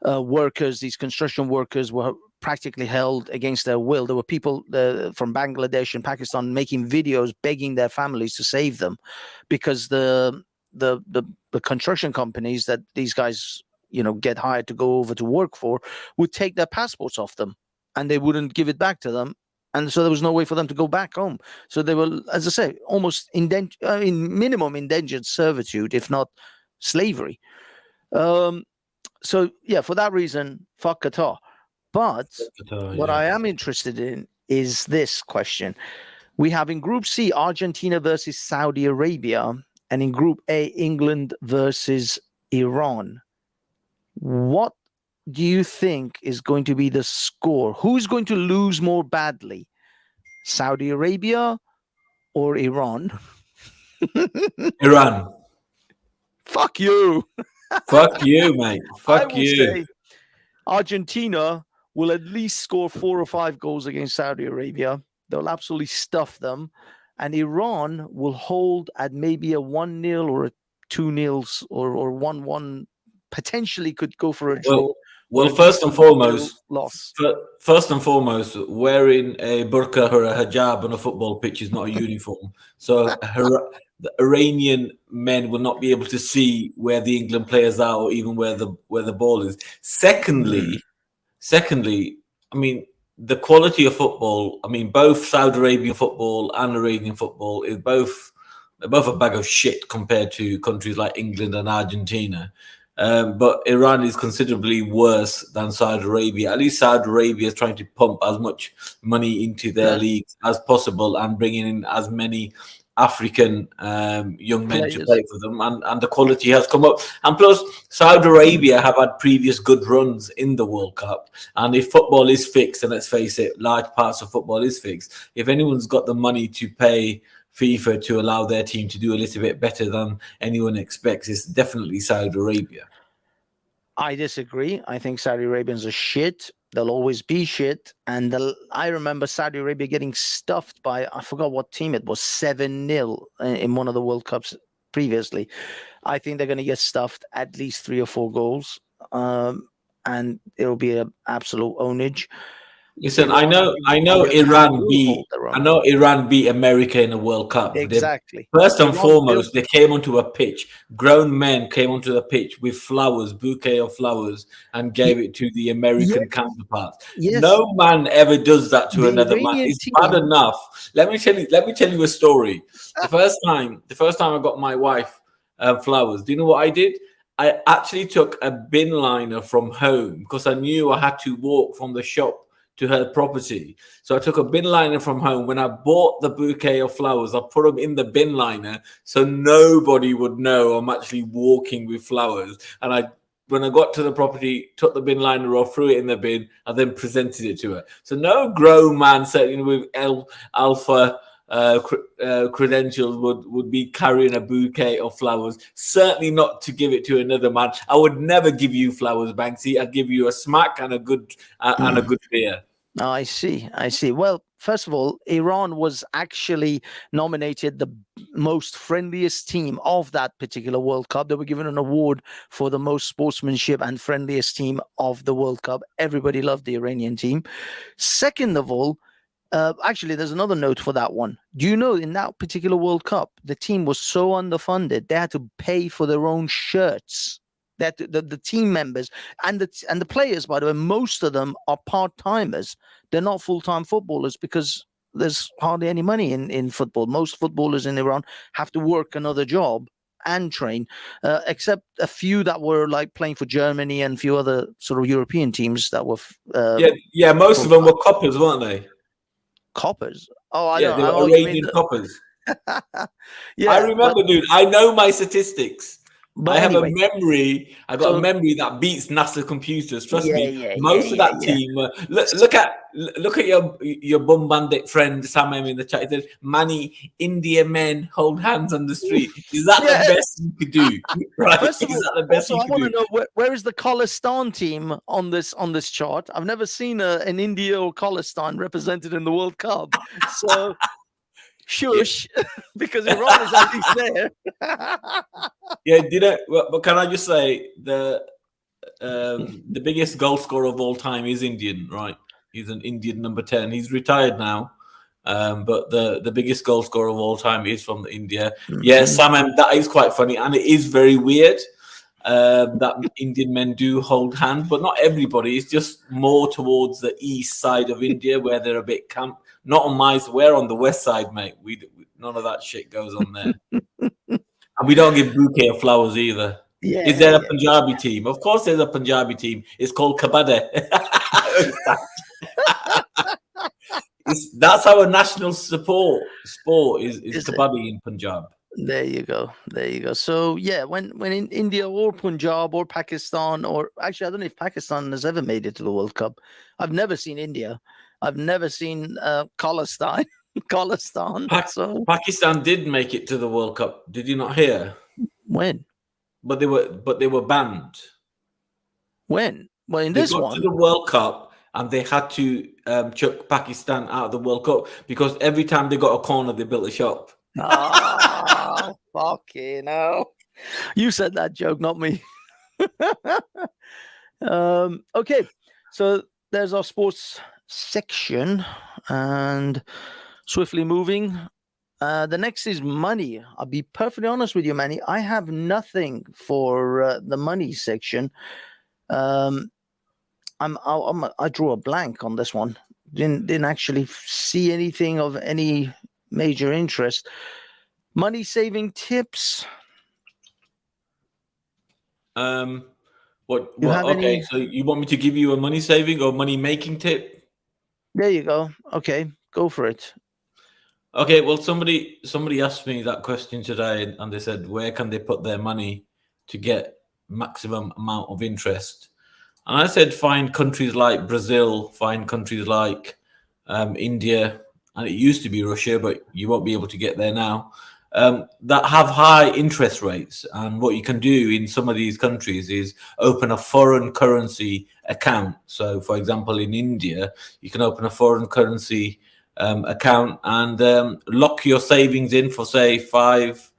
these construction workers were practically held against their will. There were people from Bangladesh and Pakistan making videos begging their families to save them because the construction companies that these guys get hired to go over to work for would take their passports off them and they wouldn't give it back to them. And so there was no way for them to go back home. So they were, as I say, almost minimum indentured servitude, if not slavery. So yeah, for that reason, fuck Qatar. But what I am interested in is this question. We have in Group C, Argentina versus Saudi Arabia, and in Group A, England versus Iran. What do you think is going to be the score? Who's going to lose more badly? Saudi Arabia or Iran? Iran. Fuck you. Fuck you, mate. I Fuck will you. say Argentina will at least score 4 or 5 goals against Saudi Arabia. They'll absolutely stuff them. And Iran will hold at maybe a 1-0 or a 2-0 or 1-1. Potentially could go for a draw. Well, first and foremost, loss. wearing a burqa or a hijab on a football pitch is not a uniform. So the Iranian men will not be able to see where the England players are or even where the ball is. Secondly, I mean, the quality of football, I mean, both Saudi Arabian football and Iranian football is both a bag of shit compared to countries like England and Argentina. But Iran is considerably worse than Saudi Arabia. At least Saudi Arabia is trying to pump as much money into their leagues as possible and bringing in as many African young men to play for them, and the quality has come up. And plus, Saudi Arabia have had previous good runs in the World Cup. And if football is fixed, and let's face it, large parts of football is fixed, if anyone's got the money to pay FIFA to allow their team to do a little bit better than anyone expects, it's definitely Saudi Arabia. I disagree. I think Saudi Arabians are shit. They'll always be shit. And I remember Saudi Arabia getting stuffed by, I forgot what team it was, 7-0 in one of the World Cups previously. I think they're going to get stuffed at least 3 or 4 goals. And it'll be an absolute ownage. Listen, I know Iran beat America in a World Cup. Exactly. First and foremost, they came onto a pitch. Grown men came onto the pitch with flowers, bouquet of flowers, and gave it to the American counterparts. Yes. No man ever does that to another man. It's bad enough. Let me tell you a story. The first time I got my wife flowers, do you know what I did? I actually took a bin liner from home because I knew I had to walk from the shop to her property. So I took a bin liner from home. When I bought the bouquet of flowers, I put them in the bin liner so nobody would know I'm actually walking with flowers. And when I got to the property, took the bin liner off, threw it in the bin, and then presented it to her. So no grown man sitting with alpha credentials would be carrying a bouquet of flowers. Certainly not to give it to another man. I would never give you flowers, Banksy. I'd give you a smack and a good beer. Oh, I see. Well, first of all, Iran was actually nominated the most friendliest team of that particular World Cup. They were given an award for the most sportsmanship and friendliest team of the World Cup. Everybody loved the Iranian team. Second of all, actually, there's another note for that one. Do you know in that particular World Cup, the team was so underfunded, they had to pay for their own shirts. That the team members and the players, by the way, most of them are part-timers. They're not full-time footballers because there's hardly any money in football. Most footballers in Iran have to work another job and train, except a few that were like playing for Germany and a few other sort of European teams that were. Most of them were coppers, weren't they? Coppers? Oh, they were Iranian coppers. Yeah, I remember, dude. I know my statistics. But I have anyway, a memory. I got a memory that beats NASA computers. Trust me. Most of that team. Look at your bum bandit friend Sam in the chat. He said, "Manny, India men hold hands on the street." Is that the best you could do? Right? First of all, is that the best you I could want do? to know where is the Khalistan team on this chart? I've never seen an India or Khalistan represented in the World Cup. So. Shush, because Iran is at least there. But can I just say the biggest goal scorer of all time is Indian, right? He's an Indian number 10. He's retired now, but the biggest goal scorer of all time is from India. Mm-hmm. Yeah, Sam, that is quite funny, and it is very weird that Indian men do hold hands, but not everybody. It's just more towards the east side of India where they're a bit camp. Not on we're on the west side, mate. We none of that shit goes on there. And we don't give bouquet of flowers either. Yeah, is there a Punjabi team? Of course there's a Punjabi team. It's called Kabaddi. That's our national sport is Is it? kabaddi in Punjab. There you go. There you go. So yeah, when in India or Punjab or Pakistan, or actually I don't know if Pakistan has ever made it to the World Cup. I've never seen India. I've never seen Khalistan. Khalistan. So Pakistan did make it to the World Cup. Did you not hear? when? But they were banned. When? Well, in They this got one. to the World Cup and they had to chuck Pakistan out of the World Cup because every time they got a corner, they built a shop. Oh, fucking hell. You said that joke, not me. Okay, so there's our sports section, and swiftly moving. The next is money. I'll be perfectly honest with you, Manny. I have nothing for the money section. I drew a blank on this one. Didn't actually see anything of any major interest. Money saving tips. What? You have Okay, any? so you want me to give you a money saving or money making tip? There you go. Okay, go for it. Okay, well, somebody asked me that question today, and they said, where can they put their money to get maximum amount of interest? And I said, find countries like Brazil, find countries like India, and it used to be Russia, but you won't be able to get there now, that have high interest rates. And what you can do in some of these countries is open a foreign currency account. So, for example, in India, you can open a foreign currency account and lock your savings in for, say, 5,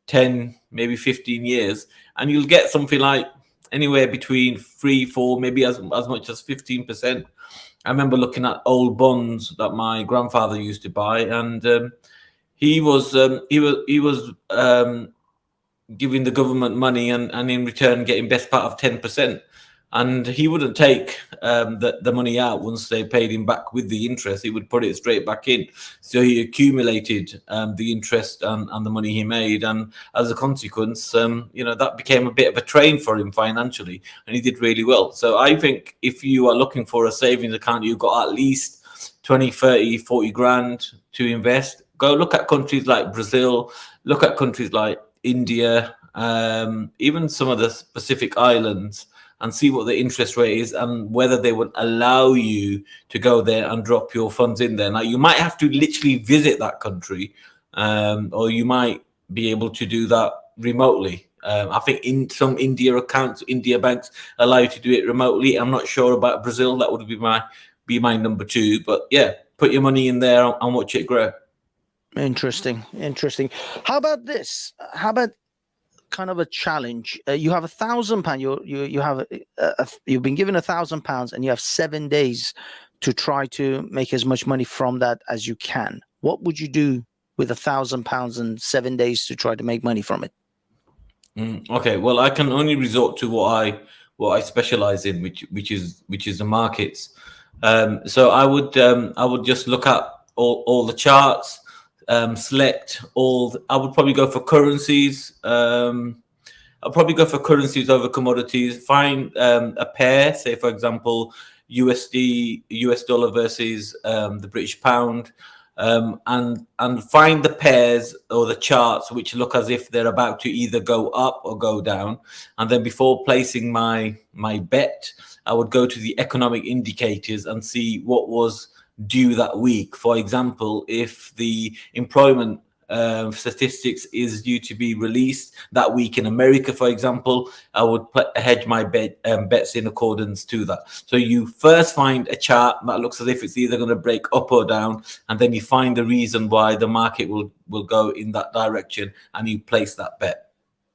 10, maybe 15 years, and you'll get something like anywhere between 3, 4, maybe as much as 15%. I remember looking at old bonds that my grandfather used to buy, and he was giving the government money and in return getting best part of 10%. And he wouldn't take the money out once they paid him back with the interest. He would put it straight back in. So he accumulated the interest and the money he made. And as a consequence, that became a bit of a train for him financially. And he did really well. So I think if you are looking for a savings account, you've got at least 20, 30, 40 grand to invest. Go look at countries like Brazil, look at countries like India, even some of the Pacific Islands, and see what the interest rate is and whether they would allow you to go there and drop your funds in there. Now, you might have to literally visit that country, or you might be able to do that remotely. I think in some India accounts, India banks allow you to do it remotely. I'm not sure about Brazil. That would be my number 2. But yeah, put your money in there and watch it grow. Interesting. How about this? How about kind of a challenge? You have £1,000. You've been given £1,000, and you have 7 days to try to make as much money from that as you can. What would you do with £1,000 and 7 days to try to make money from it? Okay, well, I can only resort to what I specialize in, which is the markets. So I would just look at all the charts. Select all. I would probably go for currencies. I'll probably go for currencies over commodities. Find a pair, say for example, USD, US dollar versus the British pound, and find the pairs or the charts which look as if they're about to either go up or go down. And then before placing my bet, I would go to the economic indicators and see what was due that week. For example, if the employment statistics is due to be released that week in America, for example, I would hedge my bets in accordance to that. So you first find a chart that looks as if it's either going to break up or down, and then you find the reason why the market will go in that direction, and you place that bet.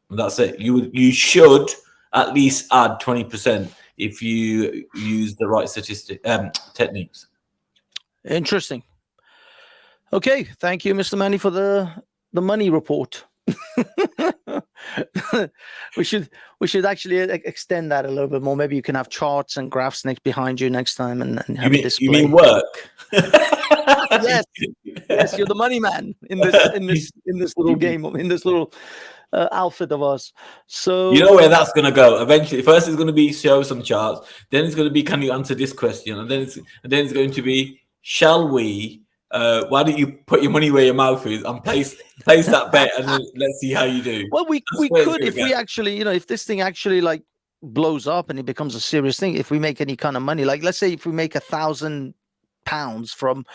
And that's it. You should at least add 20% if you use the right techniques. Interesting. Okay, thank you, Mr. Manny, for the money report. we should actually extend that a little bit more. Maybe you can have charts and graphs behind you next time, and have a display. You mean work? Yes, you're the money man in this little game, in this little outfit of us. So you know where that's going to go eventually. First, it's going to be show some charts. Then it's going to be, can you answer this question? And then it's going to be, shall we? Why don't you put your money where your mouth is and place that bet, and then let's see how you do. Well, we That's where it's could gonna if we go. actually, if this thing actually like blows up and it becomes a serious thing. If we make any kind of money, like let's say if we make £1,000 from,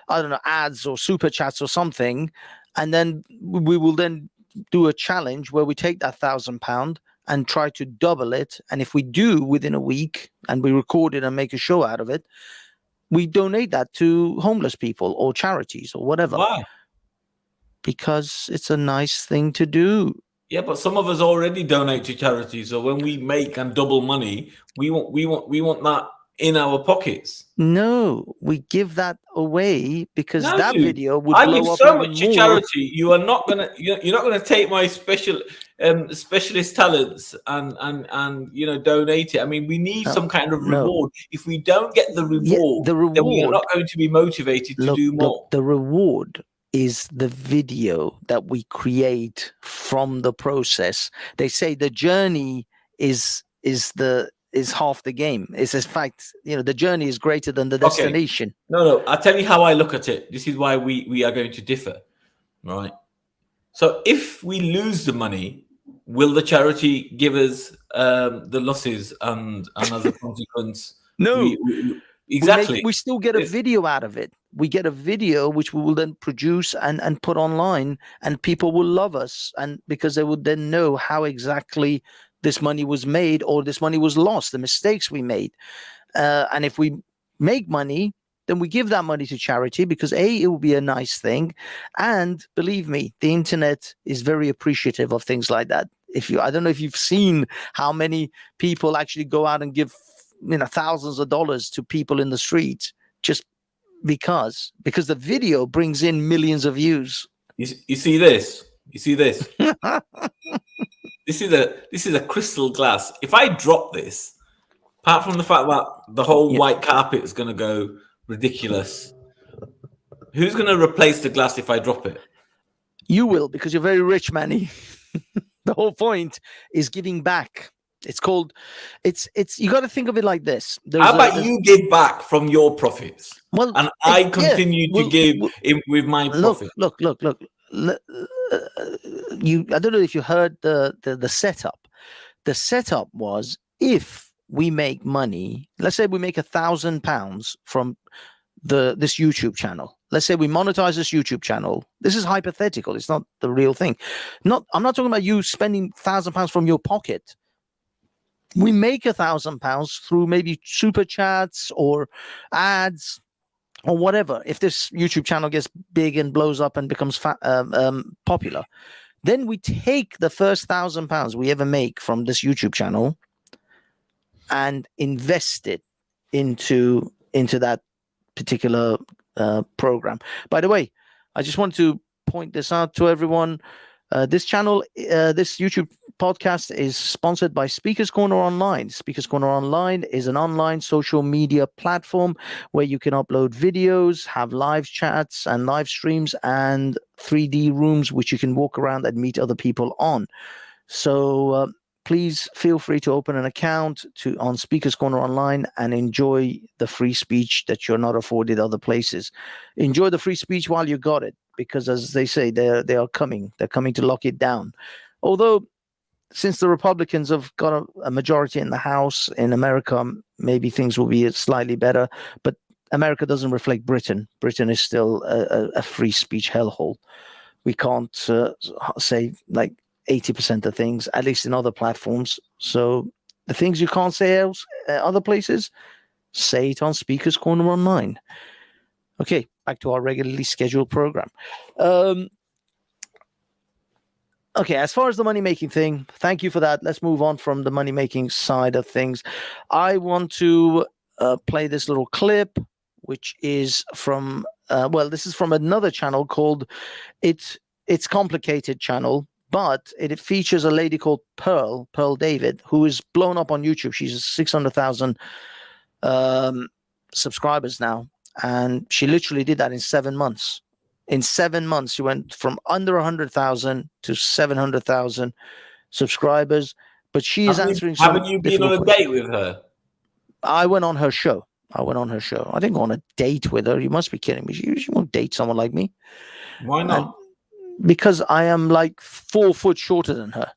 I don't know, ads or super chats or something, and then we will then do a challenge where we take that £1,000 and try to double it. And if we do within a week and we record it and make a show out of it, we donate that to homeless people or charities or whatever. Why? Because it's a nice thing to do. Yeah, but some of us already donate to charities. So when we make and double money, we want that in our pockets. No, we give that away because No, that dude. video would I blow give up so even much to more. charity. You're not gonna take my specialist talents and donate it. I mean, we need some kind of no. reward. If we don't get the reward, then we are not going to be motivated to do more. The reward is the video that we create from the process. They say the journey is half the game. It's in fact, the journey is greater than the destination. Okay. No, I'll tell you how I look at it. This is why we are going to differ, right? So if we lose the money, will the charity give us the losses and as a consequence? No. Exactly. We still get a video out of it. We get a video which we will then produce and put online, and people will love us, and because they would then know how exactly this money was made or this money was lost, the mistakes we made. And if we make money, then we give that money to charity because it will be a nice thing. And believe me, the internet is very appreciative of things like that. I don't know if you've seen how many people actually go out and give thousands of dollars to people in the street just because the video brings in millions of views. You see this? This is a crystal glass. If I drop this, apart from the fact that the whole white carpet is going to go ridiculous, who's going to replace the glass if I drop it? You will, because you're very rich, Manny. The whole point is giving back. It's called. It's. You got to think of it like this. How about you give back from your profits? Well, and I continue to give with my profit. Look. I don't know if you heard the setup. The setup was, if we make money, let's say we make £1,000 from this YouTube channel. Let's say we monetize this YouTube channel. This is hypothetical. It's not the real thing. I'm not talking about you spending £1,000 from your pocket. We make £1,000 through maybe super chats or ads or whatever. If this YouTube channel gets big and blows up and becomes popular, then we take the first £1,000 we ever make from this YouTube channel and invest it into that particular program. By the way, I just want to point this out to everyone. This channel, this YouTube podcast is sponsored by Speakers Corner Online. Speakers Corner Online is an online social media platform where you can upload videos, have live chats and live streams, and 3D rooms which you can walk around and meet other people on. So please feel free to open an account on Speakers Corner Online and enjoy the free speech that you're not afforded other places. Enjoy the free speech while you got it, because as they say, they are coming. They're coming to lock it down. Although, since the Republicans have got a majority in the House in America, maybe things will be slightly better. But America doesn't reflect Britain. Britain is still a free speech hellhole. We can't say like 80% of things, at least in other platforms. So the things you can't say else other places, say it on Speakers Corner Online. Okay, back to our regularly scheduled program. Okay, as far as the money-making thing, thank you for that. Let's move on from the money-making side of things. I want to play this little clip, which is from, this is from another channel called It's Complicated channel, but it features a lady called Pearl David, who is blown up on YouTube. She's 600,000 subscribers now. And she literally did that in 7 months. In 7 months, she went from under 100,000 to 700,000 subscribers. But she is answering some. Haven't you been on a date with her? I went on her show. I went on her show. I didn't go on a date with her. You must be kidding me. She won't date someone like me. Why not? Because I am like 4 foot shorter than her.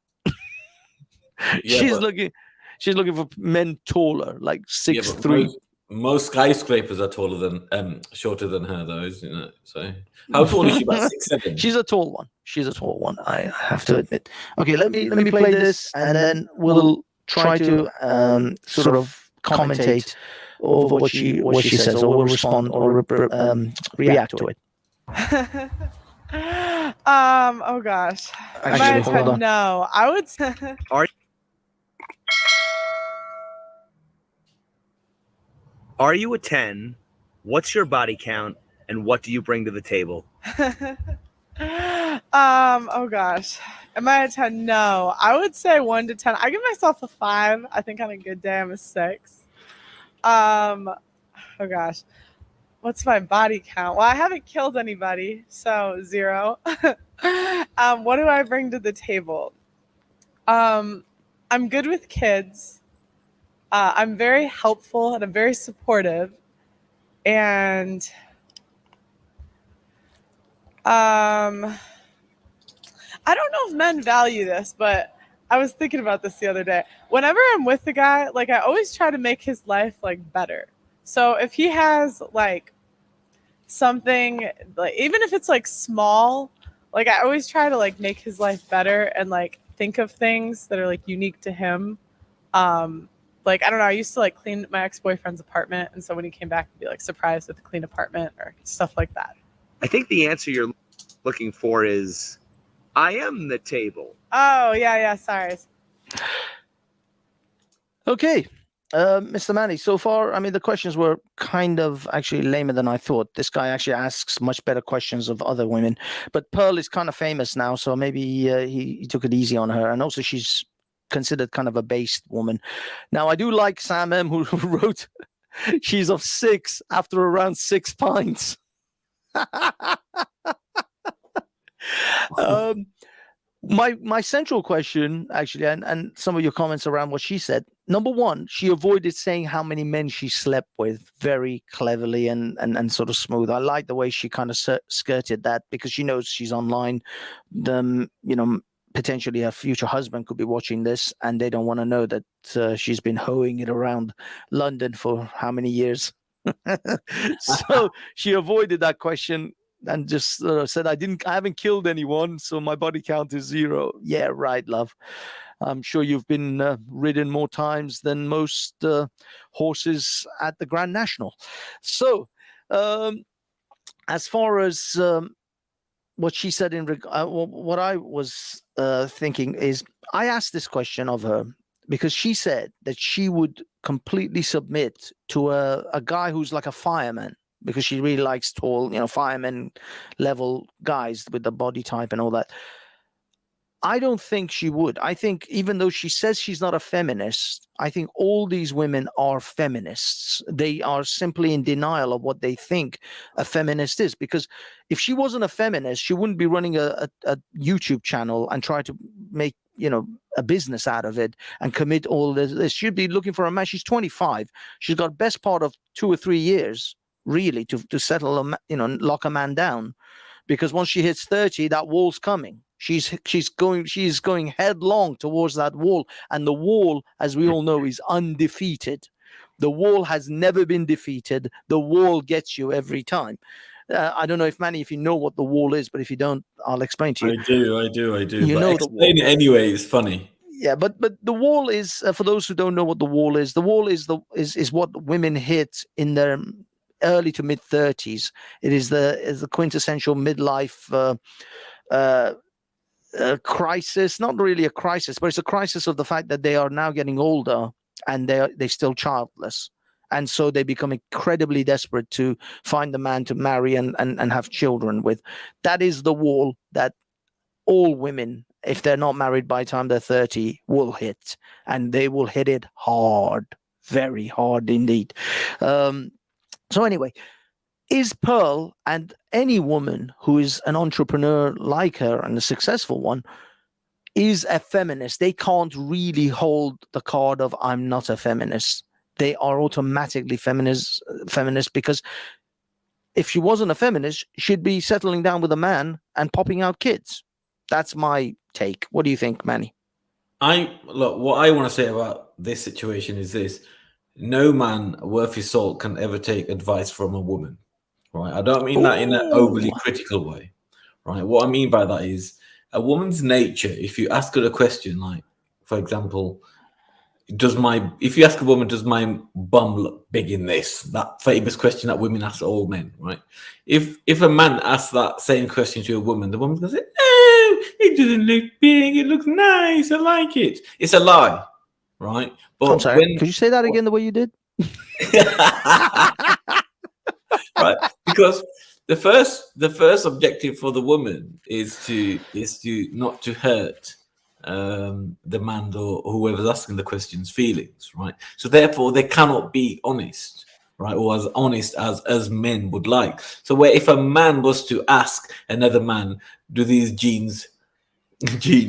Yeah, she's but- looking for men taller, like yeah, 6'3". but most skyscrapers are taller than shorter than her, though, isn't it? So how tall is she? About 6'7"? She's a tall one. I have to admit. Okay, let me play this, and then we'll try to sort of commentate over what she says, or we'll respond or react to it. Oh gosh. Actually, My hold answer, on. no. I would say Are you a 10? What's your body count? And what do you bring to the table? oh gosh. Am I a 10? No. I would say 1 to 10. I give myself a 5. I think on a good day I'm a 6. Oh gosh. What's my body count? Well, I haven't killed anybody, so 0. What do I bring to the table? I'm good with kids. I'm very helpful and I'm very supportive. And I don't know if men value this, but I was thinking about this the other day. Whenever I'm with the guy, like I always try to make his life like better. So if he has like something, like even if it's like small, like I always try to like make his life better and like think of things that are like unique to him. Like I don't know, I used to like clean my ex-boyfriend's apartment, and so when he came back, I'd be like surprised with a clean apartment or stuff like that. I think the answer you're looking for is, I am the table. Oh yeah, sorry. Okay, Mr. Manny. So far, I mean, the questions were kind of actually lamer than I thought. This guy actually asks much better questions of other women. But Pearl is kind of famous now, so maybe he took it easy on her, and also she's considered kind of a based woman. Now, I do like Sam M, who wrote, "She's of 6 after around 6 pints." My central question, actually, and some of your comments around what she said. Number one, she avoided saying how many men she slept with very cleverly and sort of smooth. I like the way she kind of skirted that, because she knows she's online. Potentially her future husband could be watching this, and they don't want to know that she's been hoeing it around London for how many years. So she avoided that question and just said, I haven't killed anyone, so my body count is 0. Yeah, right, love. I'm sure you've been ridden more times than most horses at the Grand National. So as far as what she said what I was thinking is, I asked this question of her because she said that she would completely submit to a guy who's like a fireman, because she really likes tall, fireman level guys with the body type and all that. I don't think she would. I think even though she says she's not a feminist, I think all these women are feminists. They are simply in denial of what they think a feminist is. Because if she wasn't a feminist, she wouldn't be running a YouTube channel and try to make, a business out of it and commit all this. She'd be looking for a man. She's 25. She's got best part of 2 or 3 years, really, to settle, lock a man down. Because once she hits 30, that wall's coming. She's going headlong towards that wall, and the wall, as we all know, is undefeated. The wall has never been defeated. The wall gets you every time. I don't know if Manny, if you know what the wall is, but if you don't, I'll explain to you. I do. You but know explain it anyway. It's funny. Yeah, but the wall is, for those who don't know what the wall is what women hit in their early to mid 30s. It is the quintessential midlife crisis. Not really a crisis, but it's a crisis of the fact that they are now getting older and they're still childless, and so they become incredibly desperate to find a man to marry and have children with. That is the wall that all women, if they're not married by the time they're 30, will hit, and they will hit it hard, very hard indeed. So anyway, is Pearl, and any woman who is an entrepreneur like her and a successful one, is a feminist? They can't really hold the card of I'm not a feminist. they are automatically feminist because if she wasn't a feminist, she'd be settling down with a man and popping out kids. That's my take. What do you think, Manny? What I want to say about this situation is this: no man worth his salt can ever take advice from a woman, right? I don't mean that in an overly critical way, right? What I mean by that is a woman's nature. If you ask her a question, like, for example, if you ask a woman, does my bum look big in this? That famous question that women ask all men, right? If a man asks that same question to a woman, the woman's gonna say, "No, it doesn't look big. It looks nice. I like it." It's a lie, right? But I'm sorry. Could you say that again the way you did? right, because the first objective for the woman is to not to hurt the man or whoever's asking the question's feelings, right? So therefore they cannot be honest, right, or as honest as men would like. So where if a man was to ask another man, do these jeans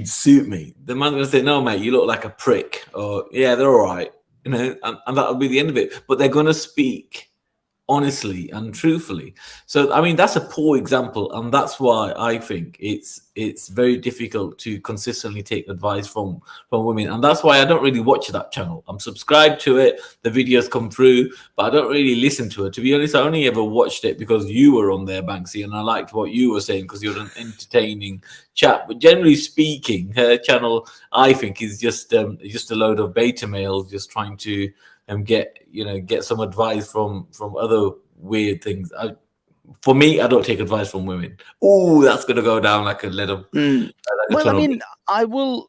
suit me, the man's gonna say, no mate, you look like a prick, or yeah, they're all right, you know, and that'll be the end of it. But they're gonna speak honestly and truthfully. So I mean, that's a poor example, and that's why I think it's very difficult to consistently take advice from women, and that's why I don't really watch that channel. I'm subscribed to it, the videos come through, but I don't really listen to it. To be honest, I only ever watched it because you were on there, Banksy, and I liked what you were saying because you're an entertaining chat. But generally speaking, her channel, I think, is just a load of beta males just trying to get some advice from other weird things. For me, I don't take advice from women. Oh, that's gonna go down like a little. Well, I mean, I will,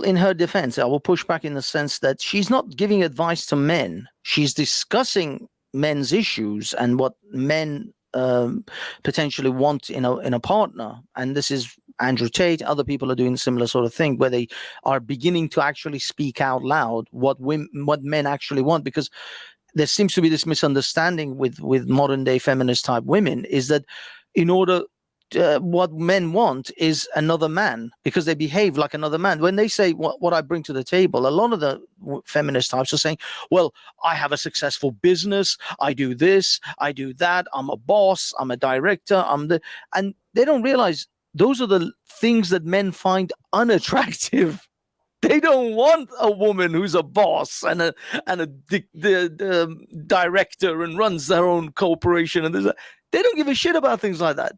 in her defense, I will push back in the sense that she's not giving advice to men. She's discussing men's issues and what men potentially want in a partner. And this is Andrew Tate. Other people are doing a similar sort of thing where they are beginning to actually speak out loud what men actually want, because there seems to be this misunderstanding with modern day feminist type women, is that in order what men want is another man, because they behave like another man. When they say what I bring to the table, a lot of the feminist types are saying, well, I have a successful business, I do this, I do that, I'm a boss, I'm a director, and they don't realize those are the things that men find unattractive. They don't want a woman who's a boss and a director and runs their own corporation, and they don't give a shit about things like that.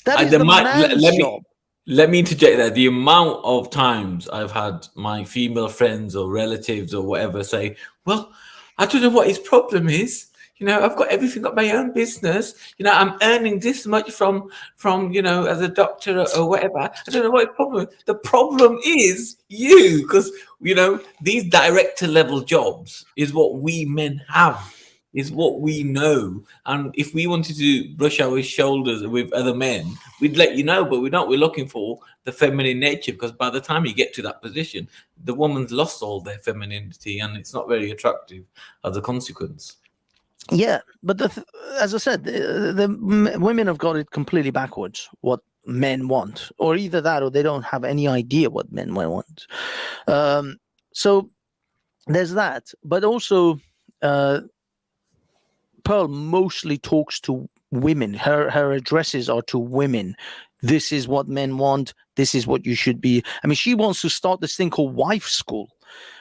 That is the man's job. Let me interject there. The amount of times I've had my female friends or relatives or whatever say, well, I don't know what his problem is. You know, I've got everything, got my own business. You know, I'm earning this much from as a doctor or whatever. I don't know what his problem is. The problem is you, because, these director level jobs is what we men have. Is what we know, and if we wanted to brush our shoulders with other men, we'd let you know, but we're not. We're looking for the feminine nature, because by the time you get to that position, the woman's lost all their femininity, and it's not very attractive as a consequence. Yeah, but as I said, the women have got it completely backwards, what men want, or either that or they don't have any idea what men want. So there's that, but also Pearl mostly talks to women. Her addresses are to women. This is what men want. This is what you should be. I mean, she wants to start this thing called wife school,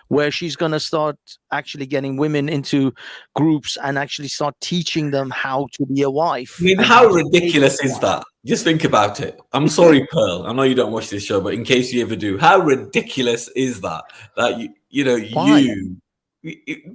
where she's going to start actually getting women into groups and actually start teaching them how to be a wife. I mean, how ridiculous is that? Just think about it. I'm sorry, Pearl. I know you don't watch this show, but in case you ever do, how ridiculous is that? That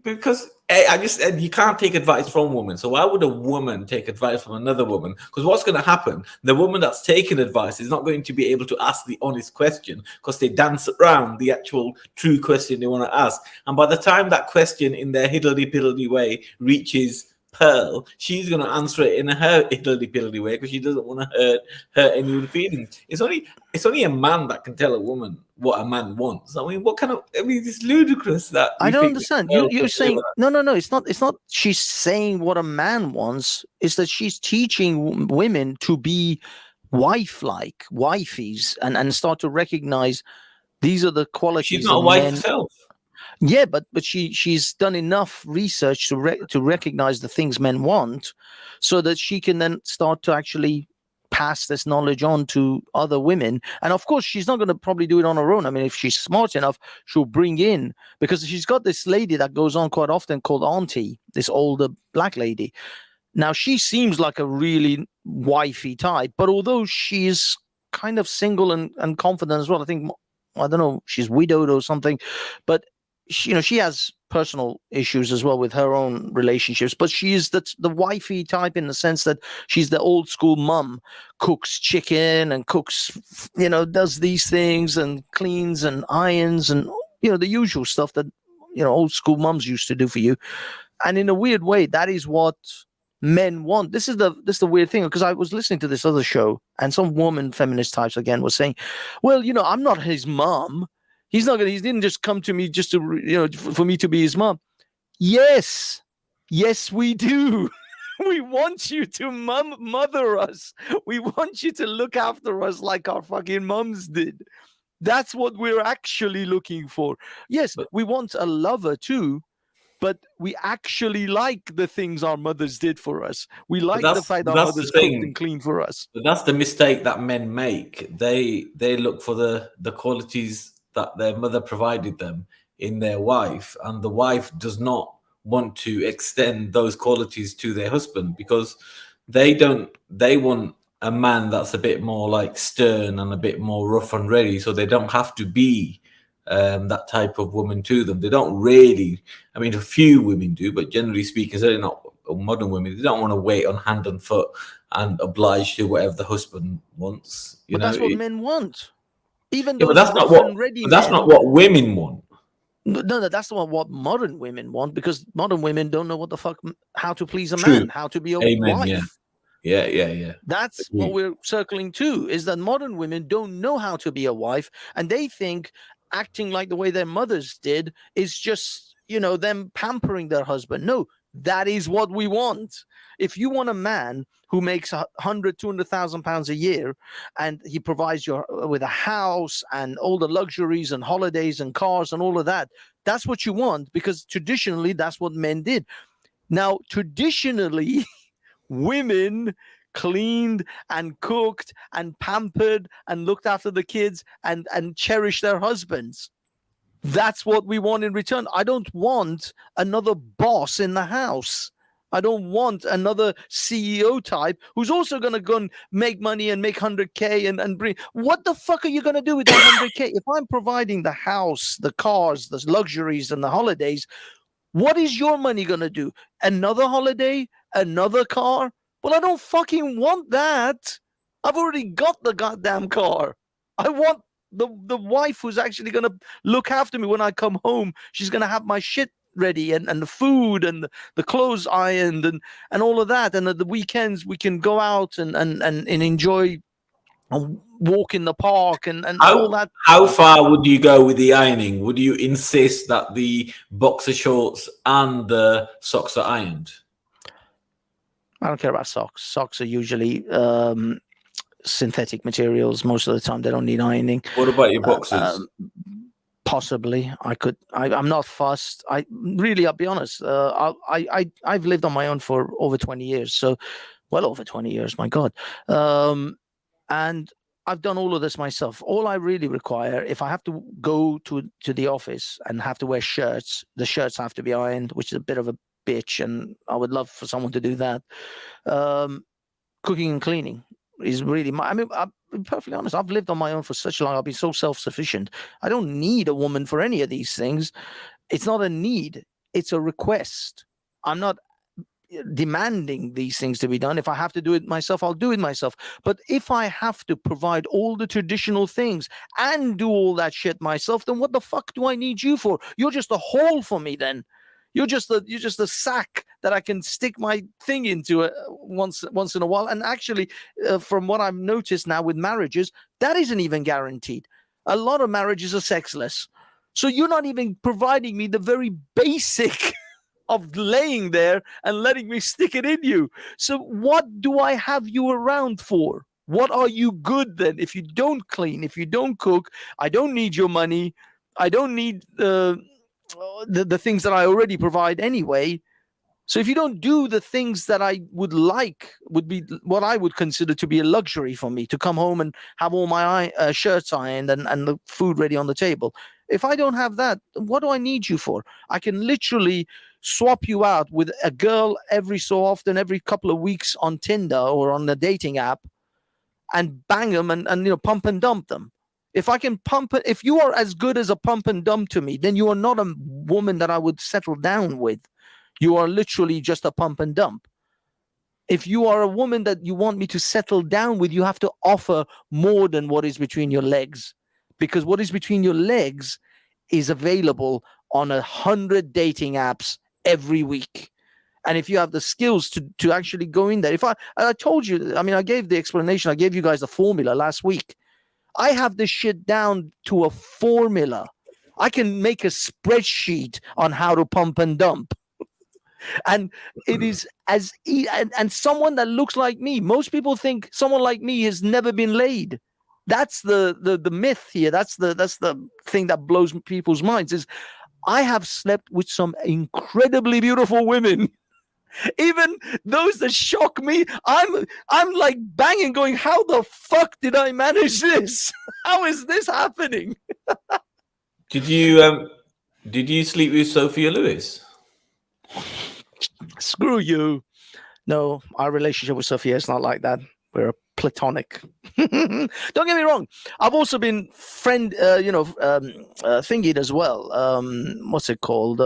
because I just said you can't take advice from women. So why would a woman take advice from another woman? Because what's going to happen? The woman that's taking advice is not going to be able to ask the honest question, because they dance around the actual true question they want to ask. And by the time that question in their hiddly-piddly way reaches Pearl, she's going to answer it in her hiddly-piddly way, because she doesn't want to hurt anyone's feelings. It's only a man that can tell a woman what a man wants. I mean, it's ludicrous that I don't understand. You're saying no. It's not. She's saying what a man wants. It's that she's teaching women to be wife-like, wifeys, and start to recognize these are the qualities. She's not a wife herself. Yeah, but she's done enough research to recognize the things men want, so that she can then start to actually pass this knowledge on to other women. And of course, she's not going to probably do it on her own. I mean, if she's smart enough, she'll bring in, because she's got this lady that goes on quite often called Auntie, this older black lady. Now, she seems like a really wifey type, but although she's kind of single and confident as well, I think, I don't know, she's widowed or something, but she has personal issues as well with her own relationships, but she's the wifey type in the sense that she's the old school mum, cooks chicken and cooks, does these things and cleans and irons and, the usual stuff that, old school mums used to do for you. And in a weird way, that is what men want. This is the weird thing, because I was listening to this other show and some woman feminist types again was saying, well, I'm not his mom. He didn't just come to me just to, for me to be his mom. Yes, we do. We want you to mother us. We want you to look after us like our fucking mums did. That's what we're actually looking for. Yes, we want a lover too, but we actually like the things our mothers did for us. We like the fact our mothers cooked and cleaned for us. But that's the mistake that men make. They look for the qualities that their mother provided them in their wife, and the wife does not want to extend those qualities to their husband, because they want a man that's a bit more like stern and a bit more rough and ready, so they don't have to be that type of woman to them. They don't really, I mean, a few women do, but generally speaking, certainly not modern women, they don't want to wait on hand and foot and oblige to whatever the husband wants. But that's what men want. Even but that's not what women want. No, that's not what modern women want, because modern women don't know what the fuck, how to please a man, how to be a wife. Yeah. That's what we're circling to, is that modern women don't know how to be a wife, and they think acting like the way their mothers did is just, them pampering their husband. No, that is what we want. If you want a man who makes 100, 200,000 pounds a year, and he provides you with a house and all the luxuries and holidays and cars and all of that, that's what you want, because traditionally that's what men did. Now, traditionally, women cleaned and cooked and pampered and looked after the kids and cherished their husbands. That's what we want in return. I don't want another boss in the house. I don't want another CEO type who's also going to go and make money and make 100K and bring. What the fuck are you going to do with that 100K? If I'm providing the house, the cars, the luxuries, and the holidays, what is your money going to do? Another holiday? Another car? Well, I don't fucking want that. I've already got the goddamn car. I want the wife who's actually going to look after me when I come home. She's going to have my shit ready and the food and the clothes ironed and all of that. And at the weekends, we can go out and enjoy a walk in the park and all that. How far would you go with the ironing? Would you insist that the boxer shorts and the socks are ironed? I don't care about socks. Socks are usually synthetic materials. Most of the time, they don't need ironing. What about your boxers? Possibly, I'm not fussed. I'll be honest. I've lived on my own for over 20 years. So, well over 20 years. My God. And I've done all of this myself. All I really require, if I have to go to the office and have to wear shirts, the shirts have to be ironed, which is a bit of a bitch, and I would love for someone to do that. Cooking and cleaning is really I'm perfectly honest. I've lived on my own for such long. I've been so self-sufficient. I don't need a woman for any of these things. It's not a need. It's a request. I'm not demanding these things to be done. If I have to do it myself, I'll do it myself. But if I have to provide all the traditional things and do all that shit myself, then what the fuck do I need you for? You're just a hole for me then. You're just a sack that I can stick my thing into once in a while. And actually, from what I've noticed now with marriages, that isn't even guaranteed. A lot of marriages are sexless. So you're not even providing me the very basic of laying there and letting me stick it in you. So what do I have you around for? What are you good then? If you don't clean, if you don't cook, I don't need your money. I don't need the things that I already provide anyway. So if you don't do the things that I would like, would be what I would consider to be a luxury for me, to come home and have all my shirts ironed and the food ready on the table. If I don't have that, what do I need you for? I can literally swap you out with a girl every so often, every couple of weeks on Tinder or on the dating app, and bang them and pump and dump them. If I can pump it, if you are as good as a pump and dump to me, then you are not a woman that I would settle down with. You are literally just a pump and dump. If you are a woman that you want me to settle down with, you have to offer more than what is between your legs, because what is between your legs is available on 100 dating apps every week. And if you have the skills to actually go in there, if I told you, I mean, I gave the explanation, I gave you guys the formula last week. I have this shit down to a formula. I can make a spreadsheet on how to pump and dump. And it is and someone that looks like me, most people think someone like me has never been laid. That's the myth here. That's the thing that blows people's minds, is I have slept with some incredibly beautiful women. Even those that shock me, I'm like banging, going, how the fuck did I manage this? How is this happening? Did you sleep with Sophia Lewis? Screw you. No, our relationship with Sophia is not like that. We're platonic. Don't get me wrong. I've also been thingied as well. What's it called?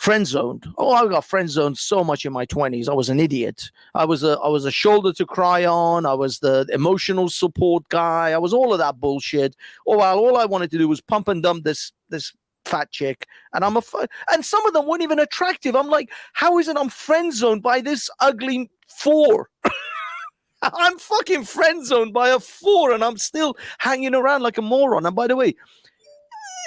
Friend zoned. Oh, I got friend zoned so much in my 20s. I was an idiot. I was a shoulder to cry on. I was the emotional support guy. I was all of that bullshit. All I wanted to do was pump and dump this fat chick, and and some of them weren't even attractive. I'm like, how is it I'm friend zoned by this ugly 4? I'm fucking friend zoned by a 4, and I'm still hanging around like a moron. And by the way,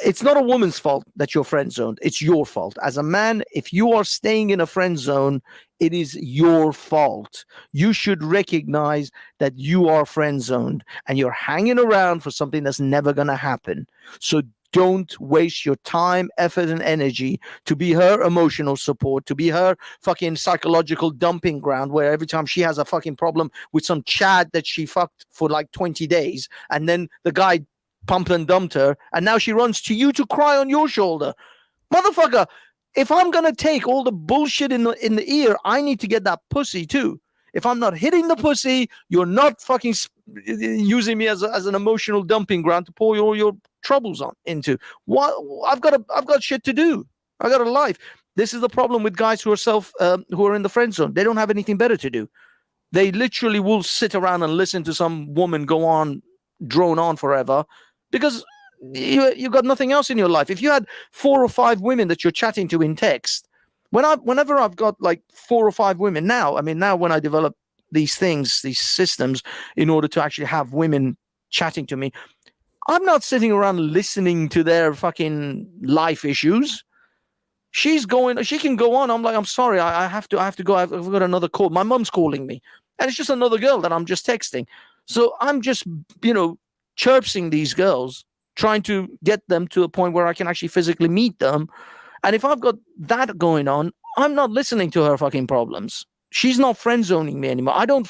it's not a woman's fault that you're friend zoned. It's your fault. As a man, if you are staying in a friend zone, it is your fault. You should recognize that you are friend zoned and you're hanging around for something that's never going to happen. So don't waste your time, effort, and energy to be her emotional support, to be her fucking psychological dumping ground, where every time she has a fucking problem with some Chad that she fucked for like 20 days, and then the guy pumped and dumped her, and now she runs to you to cry on your shoulder. Motherfucker, if I'm going to take all the bullshit in the ear, I need to get that pussy too. If I'm not hitting the pussy, you're not fucking using me as an emotional dumping ground to pour all your troubles into. What I've got shit to do. I got a life. This is the problem with guys who are in the friend zone. They don't have anything better to do. They literally will sit around and listen to some woman drone on forever, because you got nothing else in your life. If you had 4 or 5 women that you're chatting to in text, whenever I've got like 4 or 5 women now, when I develop these things, these systems, in order to actually have women chatting to me, I'm not sitting around listening to their fucking life issues. She can go on. I'm like, I'm sorry, I have to go. I've got another call. My mom's calling me, and it's just another girl that I'm just texting. So I'm just, chirping these girls, trying to get them to a point where I can actually physically meet them. And if I've got that going on, I'm not listening to her fucking problems. She's not friend zoning me anymore. I don't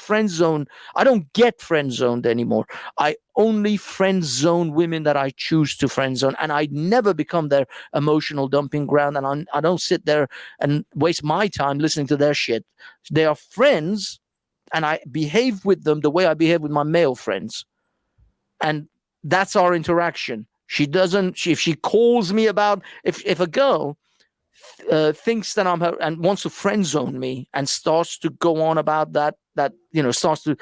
get friend zoned anymore. I only friend zone women that I choose to friend zone, and I never become their emotional dumping ground. And I don't sit there and waste my time listening to their shit. They are friends, and I behave with them the way I behave with my male friends. And that's our interaction. If she calls me about, if a girl thinks that I'm her and wants to friend zone me and starts to go on about that starts to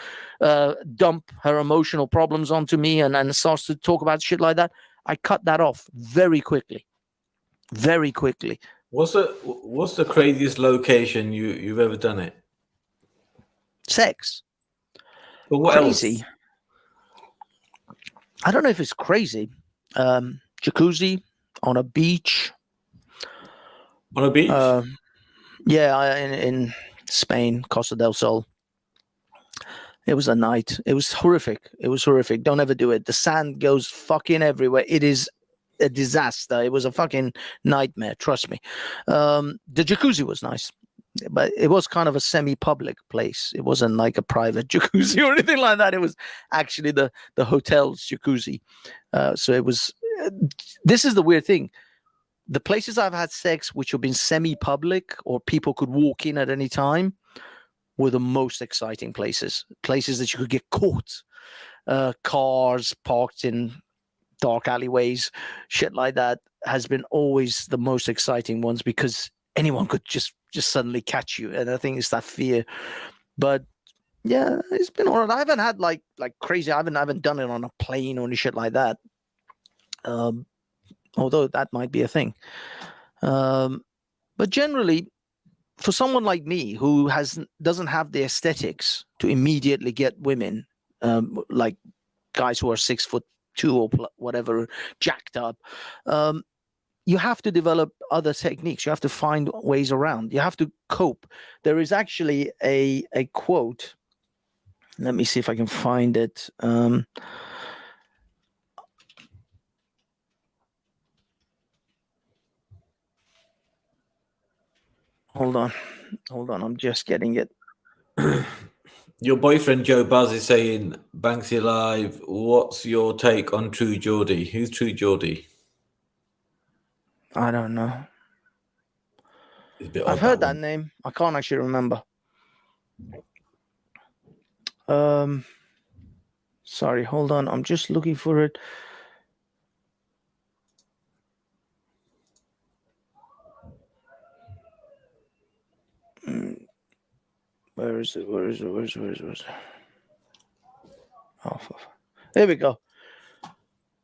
dump her emotional problems onto me and starts to talk about shit like that, I cut that off very quickly. Very quickly. What's the craziest location you've ever done it? Sex. But what Crazy. else? I don't know if it's crazy. Jacuzzi on a beach. On a beach? In Spain, Costa del Sol. It was a night. It was horrific. Don't ever do it. The sand goes fucking everywhere. It is a disaster. It was a fucking nightmare. Trust me. The jacuzzi was nice, but it was kind of a semi-public place. It wasn't like a private jacuzzi or anything like that. It was actually the hotel's jacuzzi. So it was. This is the weird thing. The places I've had sex, which have been semi-public or people could walk in at any time, were the most exciting places. Places that you could get caught. Cars parked in dark alleyways, shit like that has been always the most exciting ones because anyone could just suddenly catch you. And I think it's that fear. But yeah, it's been all right. I haven't had like crazy. I haven't done it on a plane or any shit like that. Although that might be a thing. But generally, for someone like me who doesn't have the aesthetics to immediately get women, like guys who are 6'2" or whatever, jacked up, you have to develop other techniques. You have to find ways around. You have to cope. There is actually a quote. Let me see if I can find it. Hold on. I'm just getting it. Your boyfriend Joe Buzz is saying, Banksy Live, what's your take on True Geordie? Who's True Geordie? I don't know. It's a bit I've odd, heard that one. name. I can't actually remember. Sorry, hold on. I'm just looking for it. Where is it? Oh, there we go.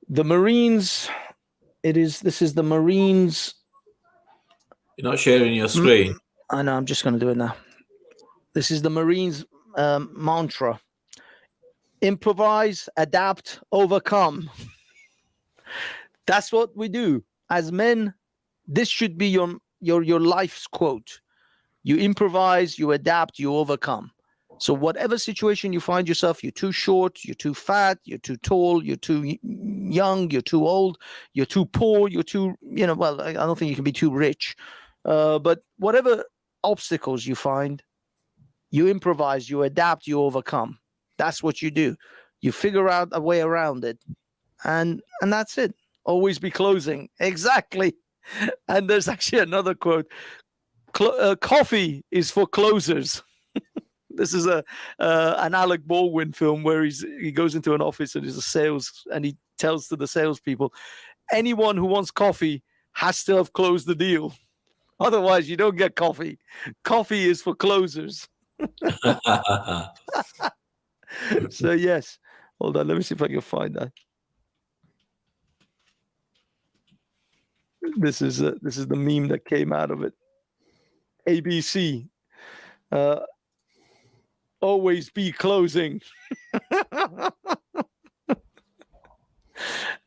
The Marines. This is the Marines. You're not sharing your screen. I know. I'm just going to do it now. This is the Marines mantra: improvise, adapt, overcome. That's what we do as men. This should be your life's quote. You improvise, you adapt, you overcome. So whatever situation you find yourself, you're too short, you're too fat, you're too tall, you're too young, you're too old, you're too poor, you're too, well, I don't think you can be too rich. But whatever obstacles you find, you improvise, you adapt, you overcome. That's what you do. You figure out a way around it. And that's it. Always be closing. Exactly. And there's actually another quote. Coffee is for closers. This is an Alec Baldwin film where he goes into an office and he's a sales, and he tells to the salespeople, anyone who wants coffee has to have closed the deal. Otherwise, you don't get coffee. Coffee is for closers. So yes, hold on. Let me see if I can find that. This is the meme that came out of it. ABC. Always be closing.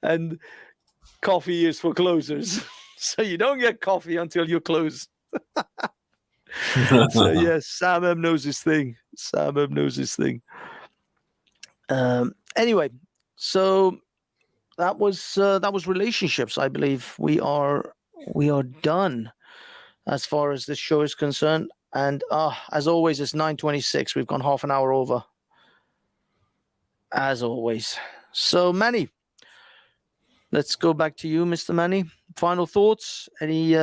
And coffee is for closers. So you don't get coffee until you close. So yes, Sam M knows his thing. Anyway, so that was relationships. I believe we are done as far as this show is concerned. And as always, it's 9:26. We've gone half an hour over. As always. So Manny, let's go back to you, Mr. Manny. Final thoughts? Any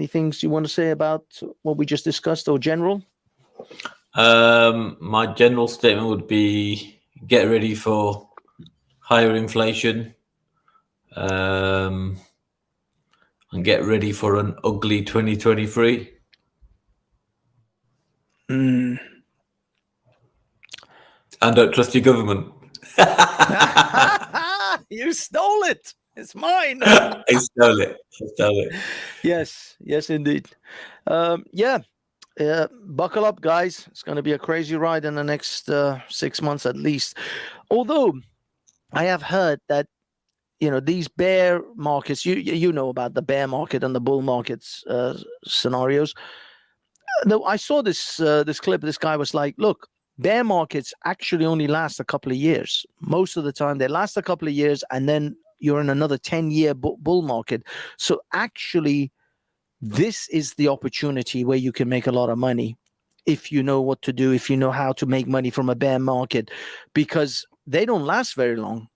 things you want to say about what we just discussed, or general? My general statement would be: get ready for higher inflation, and get ready for an ugly 2023. And don't trust your government. You stole it. It's mine. I stole it. Yes, indeed. Buckle up, guys. It's going to be a crazy ride in the next 6 months at least. Although I have heard that, these bear markets, you know about the bear market and the bull markets scenarios. Though I saw this clip. This guy was like, look, bear markets actually only last a couple of years. Most of the time they last a couple of years, and then you're in another 10-year bull market. So actually, this is the opportunity where you can make a lot of money if you know what to do, if you know how to make money from a bear market, because they don't last very long.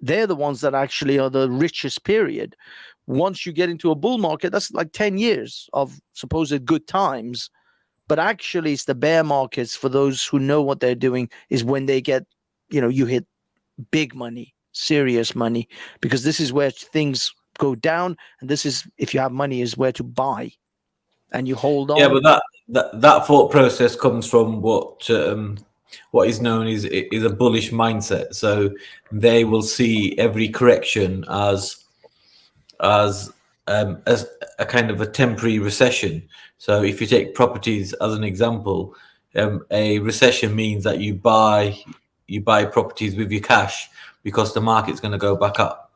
They're the ones that actually are the richest period. Once you get into a bull market, that's like 10 years of supposed good times. But actually, it's the bear markets, for those who know what they're doing, is when they get, you hit big money, serious money, because this is where things go down. And this is, if you have money, is where to buy, and you hold on. Yeah, but that thought process comes from what is known is a bullish mindset. So they will see every correction as a kind of a temporary recession. So if you take properties as an example, a recession means that you buy properties with your cash because the market's going to go back up.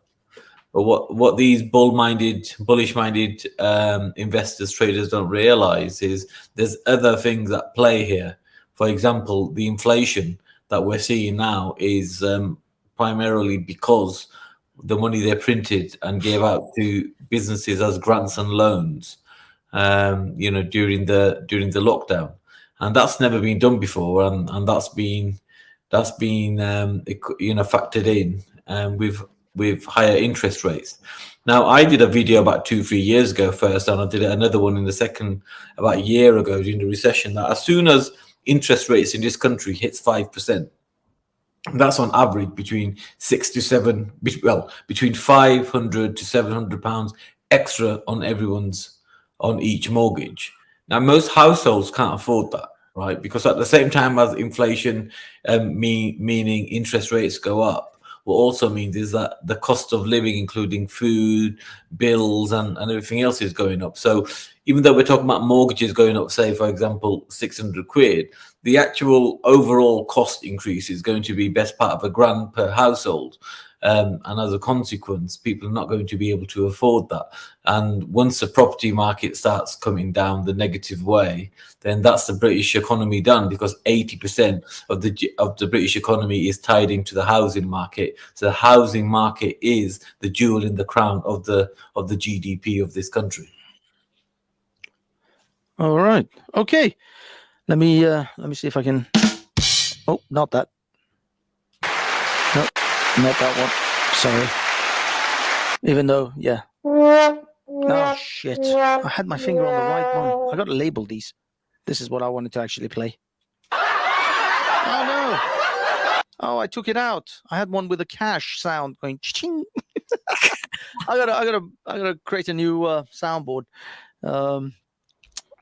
But what these bullish-minded investors, traders don't realize is there's other things at play here. For example, the inflation that we're seeing now is primarily because the money they printed and gave out to businesses as grants and loans, during the lockdown, and that's never been done before, and that's been factored in with higher interest rates. Now, I did a video about 2-3 years ago first, and I did another one in the second about a year ago during the recession, that as soon as interest rates in this country hits 5%, that's on average between between 500 to 700 pounds extra on each mortgage. Now, most households can't afford that, right? Because at the same time as inflation, meaning interest rates go up, what also means is that the cost of living, including food, bills, and everything else, is going up. So even though we're talking about mortgages going up, say, for example, 600 quid, the actual overall cost increase is going to be best part of £1,000 per household. And as a consequence, people are not going to be able to afford that. And once the property market starts coming down the negative way, then that's the British economy done, because 80% of the British economy is tied into the housing market. So the housing market is the jewel in the crown of the GDP of this country. All right. Okay. Let me see if I can. Oh, not that. No, not that one. Sorry. Even though, yeah. Oh shit! I had my finger on the right one. I got to label these. This is what I wanted to actually play. Oh no! Oh, I took it out. I had one with a cash sound going ching. I gotta create a new soundboard.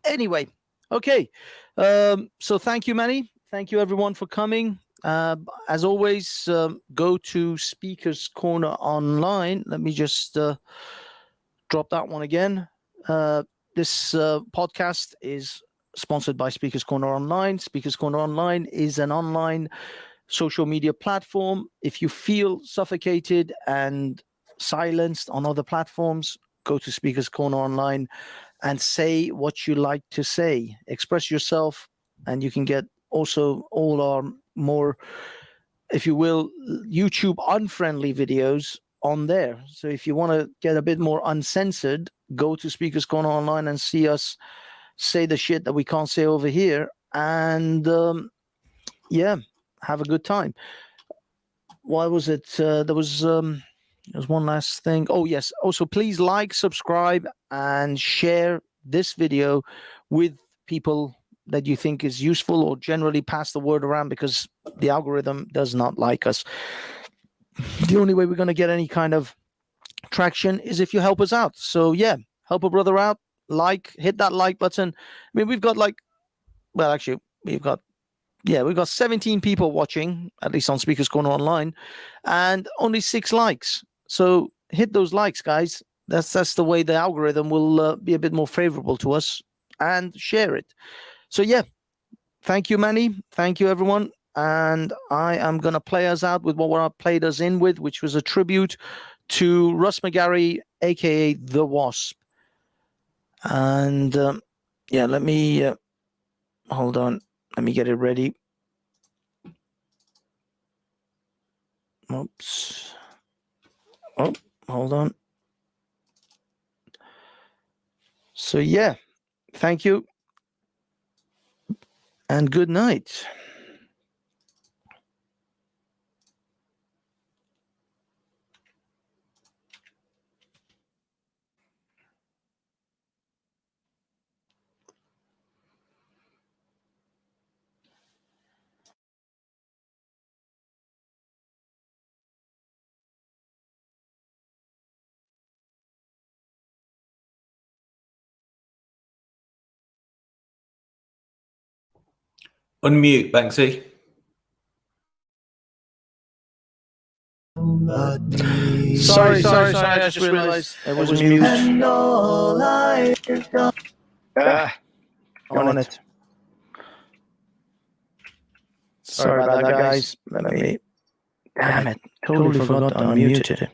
Anyway, okay. So thank you, Manny. Thank you, everyone, for coming. As always, go to Speakers Corner Online. Let me just drop that one again. This podcast is sponsored by Speakers Corner Online. Speakers Corner Online is an online social media platform. If you feel suffocated and silenced on other platforms, go to Speakers Corner Online and say what you like to say. Express yourself, and you can get also all our more, if you will, YouTube unfriendly videos on there. So if you want to get a bit more uncensored, go to Speakers Corner Online and see us say the shit that we can't say over here, and have a good time. Why was it? There was one last thing. Oh yes. Also, please like, subscribe, and share this video with people that you think is useful, or generally pass the word around, because the algorithm does not like us. The only way we're going to get any kind of traction is if you help us out. So yeah, help a brother out. Hit that like button. I mean, we've got we've got 17 people watching, at least on Speakers Corner Online, and only 6 likes. So hit those likes, guys. That's the way the algorithm will be a bit more favorable to us, and share it. So yeah, thank you, Manny. Thank you, everyone. And I am going to play us out with what I played us in with, which was a tribute to Russ McGarry, a.k.a. The Wasp. And let me hold on. Let me get it ready. Oops. Oh, Hold on. So yeah, thank you and good night. Unmute, Banksy. but me. Sorry. I just realized it was mute. And all I've done. On it. Sorry about that, guys. Let me. Damn it! Totally forgot to unmute it.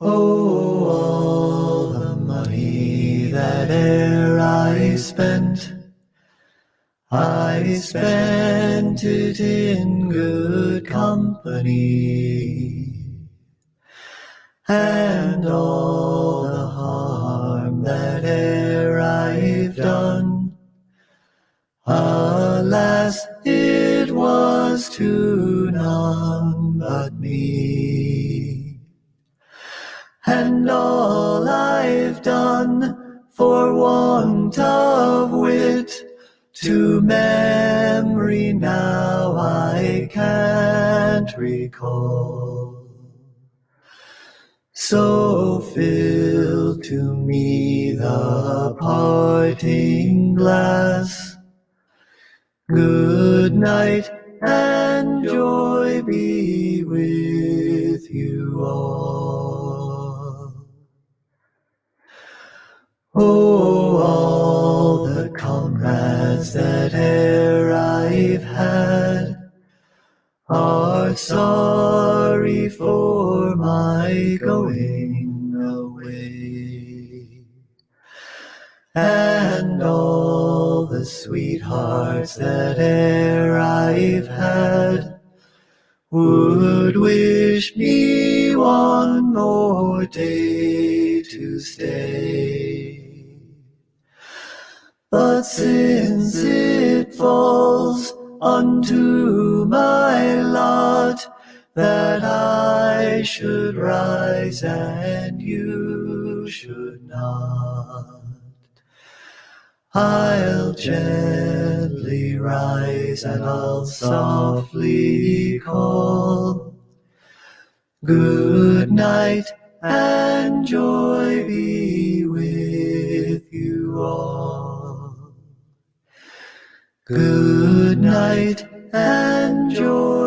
Oh, all the money that e'er I spent it in good company. And all the harm that e'er I've done, alas, it was to none but me. And all I've done for want of wit, to memory now I can't recall. So fill to me the parting glass. Good night and joy be with you all. Oh, all the comrades that e'er I've had are sorry for my going away. And all the sweethearts that e'er I've had would wish me one more day to stay. But since it falls unto my lot that I should rise and you should not, I'll gently rise and I'll softly call. Good night and joy be with you all. Good night and joy